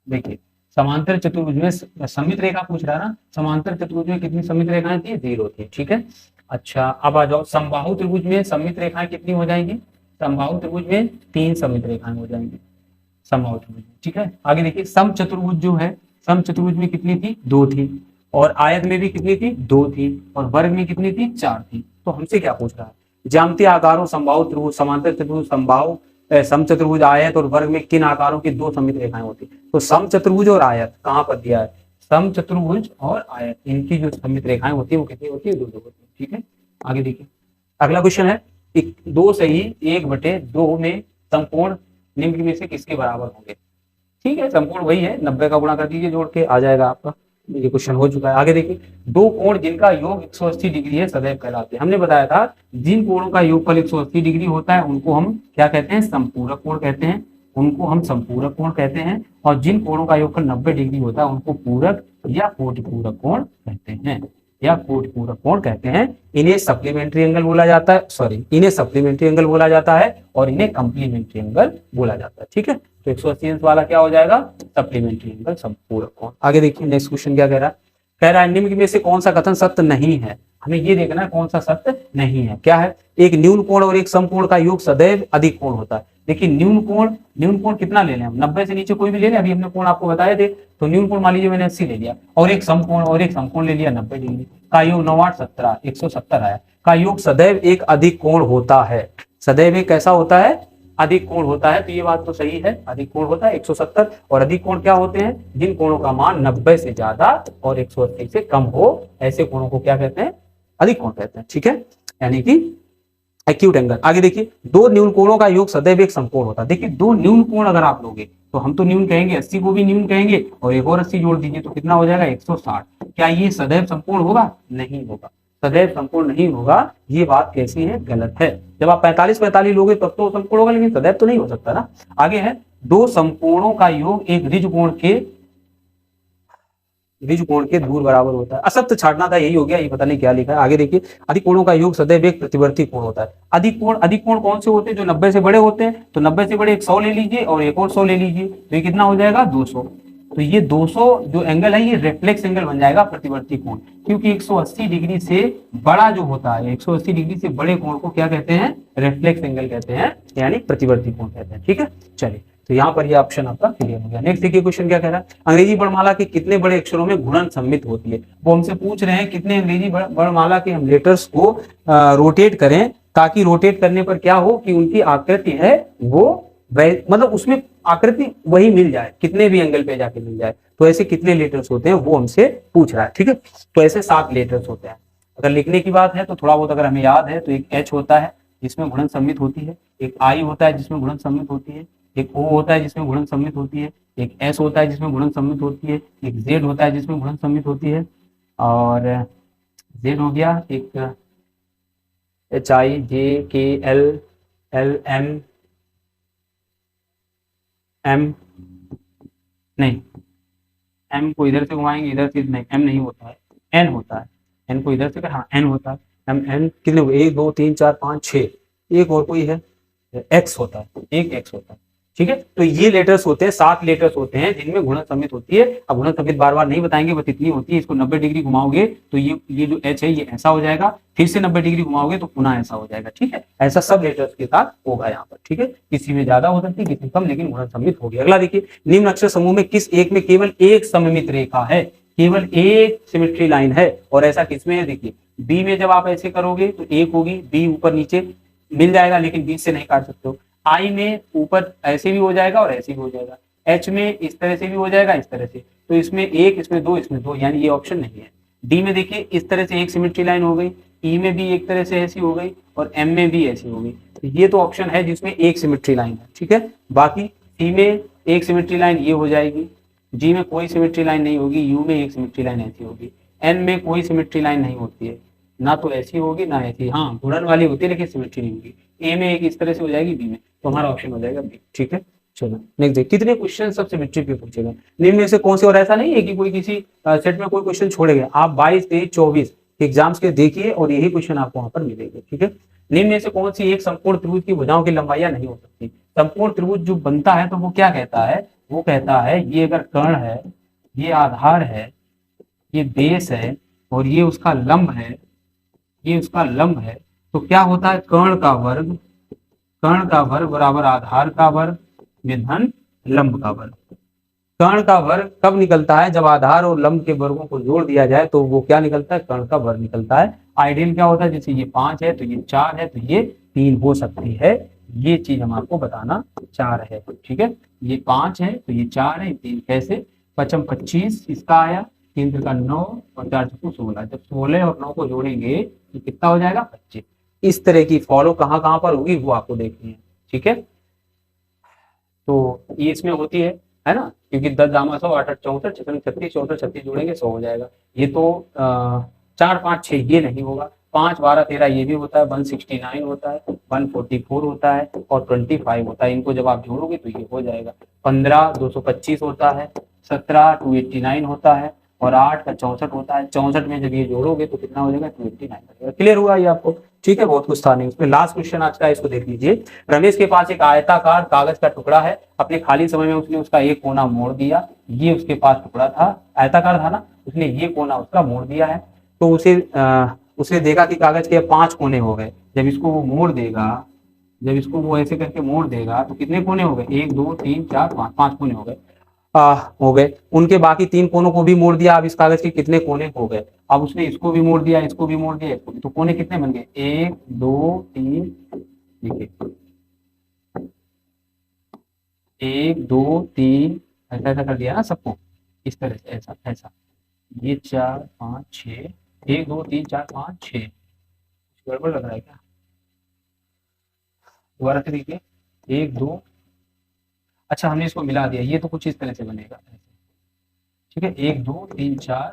देखिए समांतर चतुर्भुज में सममित रेखा पूछ रहा है ना, समांतर चतुर्भुज में कितनी सममित रेखाएं थी, 0 थी। ठीक है, अच्छा अब आ जाओ समबाहु त्रिभुज में सममित रेखाएं कितनी हो जाएंगी, समबाहु त्रिभुज में 3 सममित रेखाएं हो जाएंगी समबाहु त्रिभुज में। ठीक है, आगे देखिए, सम चतुर्भुज जो है, सम चतुर्भुज में कितनी थी, 2 थी, और आयत में भी कितनी थी, 2 थी, और वर्ग में कितनी थी, 4 थी। तो हमसे क्या पूछ रहा है, ज्यामितीय आकारों समबाहु त्रिभुज, समांतर चतुर्भुज, समबाहु समचतुर्भुज, आयत और वर्ग में किन आकारों की दो सममित रेखाएं होती है। तो समचतुर्भुज और आयत कहाँ पर दिया है, समचतुर्भुज और आयत, इनकी जो सममित रेखाएं होती है वो कितनी होती है, 2 होती है। ठीक है, आगे देखिए, अगला क्वेश्चन है, 2 सही 1/2 में समकोण निम्न में से किसके बराबर होंगे। ठीक है, संपूर्ण वही है, 90 का गुणा कर दीजिए, जोड़ के आ जाएगा आपका। ये क्वेश्चन हो चुका है। आगे देखिए, दो कोण जिनका योग 180 डिग्री है सदैव कहलाते हैं। हमने बताया था जिन कोणों का योगफल 180 डिग्री होता है उनको हम क्या कहते हैं, समपूरक कोण कहते हैं, उनको हम समपूरक कोण कहते हैं। और जिन कोणों का योगफल 90 डिग्री होता है उनको पूरक या कोटिपूरक कोण कहते हैं, या कोटिपूरक कोण कहते हैं। इन्हें सप्लीमेंट्री एंगल बोला जाता है, इन्हें सप्लीमेंट्री एंगल बोला जाता है, और इन्हें कंप्लीमेंट्री एंगल बोला जाता है। ठीक है, तो 180 अंश वाला क्या हो जाएगा, सप्लीमेंट्री एंगल, संपूरक कोण। आगे देखिए, नेक्स्ट क्वेश्चन क्या कह रहा है, निम्न में से कौन सा कथन सत्य नहीं है। हमें ये देखना है कौन सा सत्य नहीं है। क्या है, एक न्यून कोण और एक समकोण का योग सदैव अधिक कोण होता है। देखिए न्यून कोण कितना ले लें हम, 90 से नीचे कोई भी ले लें, अभी हमने कोण आपको बताए थे। तो न्यून कोण मान लीजिए मैंने 80 ले लिया, और एक समकोण ले लिया 90 डिग्री का योग, 9 8 17 170 आया, का योग सदैव एक अधिक कोण होता है। सदैव एक कैसा होता है, अधिक कोण होता है। तो ये बात तो सही है, अधिक कोण होता है 170। और अधिक कोण क्या होते हैं, जिन कोणों का मान 90 से ज्यादा और 180 से कम हो, ऐसे कोणों को क्या कहते हैं, अधिक कोण कहते हैं। ठीक है, यानी कि एक्यूट एंगल। आगे देखिए, दो न्यून कोणों का योग सदैव एक समकोण होता है। देखिए दो न्यून कोण अगर आप लोगे तो हम तो न्यून कहेंगे, 80 को भी न्यून कहेंगे, और एक और 80 जोड़ दीजिए तो कितना हो जाएगा, 160। क्या ये सदैव समकोण होगा, नहीं होगा, सदैव समकोण नहीं होगा। ये बात कैसी है, गलत है। जब आप 45-45 लोगे तब तो समकोण होगा, लेकिन सदैव तो नहीं हो सकता ना। आगे है, दो समकोणों का योग एक ऋज कोण के दूर बराबर होता है। असत्य छाटना था, यही हो गया, ये पता नहीं क्या लिखा है। आगे देखिए, अधिक कोणों का योग सदैव एक प्रतिवर्ती कोण होता है। अधिक कोण कौन से होते हैं, जो 90 से बड़े होते हैं। तो 90 से बड़े एक 100 ले लीजिए और एक और 100 ले लीजिए, तो ये कितना हो जाएगा, 200। तो ये 200 जो एंगल है ये रिफ्लेक्स एंगल बन जाएगा, प्रतिवर्ती कोण। क्योंकि 180 डिग्री से बड़ा जो होता है, 180 डिग्री से बड़े कोण को क्या कहते हैं, रिफ्लेक्स एंगल कहते हैं, यानी प्रतिवर्ती कोण कहते हैं। ठीक है, चलिए, तो यहाँ पर ये ऑप्शन आपका क्लियर हो गया। नेक्स्ट देखिए, क्वेश्चन क्या कह रहा है, अंग्रेजी वर्णमाला के कितने बड़े अक्षरों में गुणन सम्मिलित होती है। वो हमसे पूछ रहे हैं कितने अंग्रेजी वर्णमाला के हम लेटर्स को रोटेट करें, ताकि रोटेट करने पर क्या हो कि उनकी आकृति है वो मतलब उसमें आकृति वही मिल जाए, कितने भी एंगल पे जाके मिल जाए। तो ऐसे कितने लेटर्स होते हैं वो हमसे पूछ रहा है। ठीक है, तो ऐसे 7 लेटर्स होते हैं। अगर लिखने की बात है तो थोड़ा बहुत अगर हमें याद है तो एक H होता है जिसमें गुणन सम्मिलित होती है, एक I होता है जिसमें गुणन सम्मिलित होती है, एक O होता है जिसमें गुणन सम्मिलित होती है, एक S होता है जिसमें गुणन सम्मिलित होती है, एक Z होता है जिसमें गुणन सम्मिलित होती है, और Z हो गया, एक HIJKL LM नहीं, M को इधर से घुमाएंगे, इधर से नहीं, M नहीं होता है, एन होता है, एन को इधर से कर, हाँ एन होता है, हम एन कितने हुए, 1 2 3 4 5 6, एक और कोई है एक्स होता है, एक एक्स होता है, ठीक है। तो ये लेटर्स होते हैं, 7 लेटर्स होते हैं जिनमें गुणन सम्मित होती है। अब गुणन सम्मित बार बार नहीं बताएंगे, बस इतनी होती है, इसको 90 डिग्री घुमाओगे तो ये जो एच है ये ऐसा हो जाएगा, फिर से 90 डिग्री घुमाओगे तो पुनः ऐसा हो जाएगा, ठीक है। ऐसा सब लेटर्स के साथ होगा यहाँ पर, ठीक है। किसी में ज्यादा हो सकती है, किसी कम, लेकिन गुणन सम्मित हो गया। अगला देखिए, निम्न अक्षर समूह में किस एक में केवल एक सममित रेखा है, केवल एक सिमेट्री लाइन है, और ऐसा किसमें है, देखिए बी में जब आप ऐसे करोगे तो एक होगी, बी ऊपर नीचे मिल जाएगा लेकिन बीच से नहीं काट सकते हो। आई में ऊपर ऐसे भी हो जाएगा और ऐसे भी हो जाएगा, एच में इस तरह से भी हो जाएगा, इस तरह से, तो इसमें एक, इसमें दो, इसमें दो, यानी ये ऑप्शन नहीं है। डी में देखिए इस तरह से एक सिमेट्री लाइन हो गई, ई में भी एक तरह से ऐसी हो गई, और एम में भी ऐसी हो गई, तो ये तो ऑप्शन है जिसमें एक सिमेट्री लाइन है, ठीक है। बाकी सी में एक सिमेट्री लाइन ये हो जाएगी, जी में कोई सिमेट्री लाइन नहीं होगी, यू में एक सिमेट्री लाइन ऐसी होगी, एन में कोई सिमेट्री लाइन नहीं होती है, ना तो ऐसी होगी ना ऐसी, हाँ गुणन वाली होती है लेकिन सिमेट्री नहीं होगी। ए में एक इस तरह से हो जाएगी, बी में, तो हमारा ऑप्शन हो जाएगा बी, ठीक है। चलो नेक्स्ट देखिए, कितने क्वेश्चन सब सिमेट्री पे पूछे गए, निम्न में से कौन से, और ऐसा नहीं है कि कोई किसी सेट में कोई क्वेश्चन छोड़े गए, आप 22 23 24 एग्जाम्स के देखिए और यही क्वेश्चन आपको वहां पर मिलेंगे, ठीक है। निम्न में से कौन सी एक संपूर्ण त्रिभुज की भुजाओं की लंबाइयां नहीं हो सकती। संपूर्ण त्रिभुज जो बनता है तो वो क्या कहता है, वो कहता है ये अगर कर्ण है, ये आधार है, ये बेस है, और ये उसका लंब है, ये उसका लंब है, तो क्या होता है, कर्ण का वर्ग, कर्ण का वर्ग बराबर आधार का वर्ग विधन लंब का वर्ग। कर्ण का वर्ग कब निकलता है, जब आधार और लंब के वर्गों को जोड़ दिया जाए तो वो क्या निकलता है, कर्ण का वर्ग निकलता है। आइडियल क्या होता है, जैसे ये 5 है तो ये 4 है तो ये 3 हो सकती है, ये चीज हम आपको बताना चाह रहे हैं, ठीक है। ये 5 है तो ये 4 है, 3 कैसे, 5 25 इसका आया, 3 का 9 और 4 16, जब 16 और 9 को जोड़ेंगे तो कितना हो जाएगा 25। इस तरह की फॉलो कहाँ पर होगी वो आपको देखनी है, ठीक है। तो ये इसमें होती है ना, क्योंकि 10 दामा 100 8 8 64 56 36 64 36 जोड़ेंगे 100 हो जाएगा। ये तो 4 5 6 ये नहीं होगा, 5 12 13 ये भी होता है, 169 होता है, 144 होता है और 25 होता है। इनको जब आप जोड़ोगे तो ये हो जाएगा। 15 225 होता है, 17 289 होता है और 8 का 64 होता है। 64 में जब ये जोड़ोगे तो कितना हो जाएगा 289। क्लियर हुआ ये आपको, ठीक है। बहुत कुछ था नहीं उसमें। लास्ट क्वेश्चन आज का, इसको देख लीजिए। रमेश के पास एक आयताकार कागज का टुकड़ा है, अपने खाली समय में उसने उसका एक कोना मोड़ दिया। ये उसके पास टुकड़ा था, आयताकार था ना, उसने ये कोना उसका मोड़ दिया है। तो उसने देखा कि कागज के 5 कोने हो गए। जब इसको वो मोड़ देगा, जब इसको वो ऐसे करके मोड़ देगा तो कितने कोने हो गए, 1 2 3 4 5, 5 कोने हो गए। हो गए। उनके बाकी 3 कोनों को भी मोड़ दिया। अब इस कागज के कितने कोने हो गए, अब उसने इसको भी मोड़ दिया, इसको भी मोड़ दिया, इसको भी, तो कोने कितने बन गए, 1 2 3, देखिए 1 2 3, ऐसा ऐसा कर दिया ना सबको, इस तरह से, ऐसा ऐसा, ये 4 5 6, 1 2 3 4 5 6, गड़बड़ लग रहा है क्या, दोबारा से देखिए, 1 2, अच्छा हमने इसको मिला दिया, ये तो कुछ इस तरह से बनेगा, ठीक है। 1 2 3 4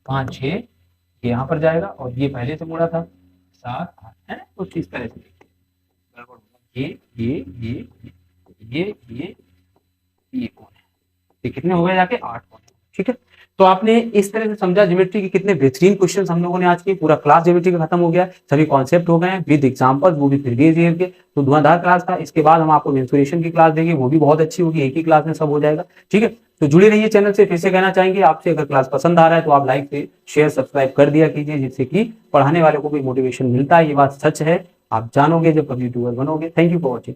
5 6, ये यहाँ पर जाएगा और ये पहले से मुड़ा था 7 8 है ना, कुछ इस तरह से गड़बड़ होगा। ये कौन है, ये कितने हो गए जाके 8 कौन, ठीक है। तो आपने इस तरह से समझा ज्योमेट्री के कितने बेहतरीन क्वेश्चंस हम लोगों ने आज की, पूरा क्लास ज्योमेट्री का खत्म हो गया, सभी कॉन्सेप्ट हो गए हैं विद एग्जांपल्स, वो भी प्रीवियस ईयर के। तो धुआंधार क्लास था। इसके बाद हम आपको मेंसुरेशन की क्लास देंगे, वो भी बहुत अच्छी होगी, एक ही क्लास में सब हो जाएगा, ठीक है। तो जुड़े रहिए चैनल से। फिर से कहना चाहेंगे आपसे, अगर क्लास पसंद आ रहा है तो आप लाइक से शेयर सब्सक्राइब कर दिया कीजिए, जिससे कि पढ़ाने वाले को भी मोटिवेशन मिलता है। ये बात सच है, आप जानोगे जब कभी यूट्यूबर बनोगे। Thank you for watching.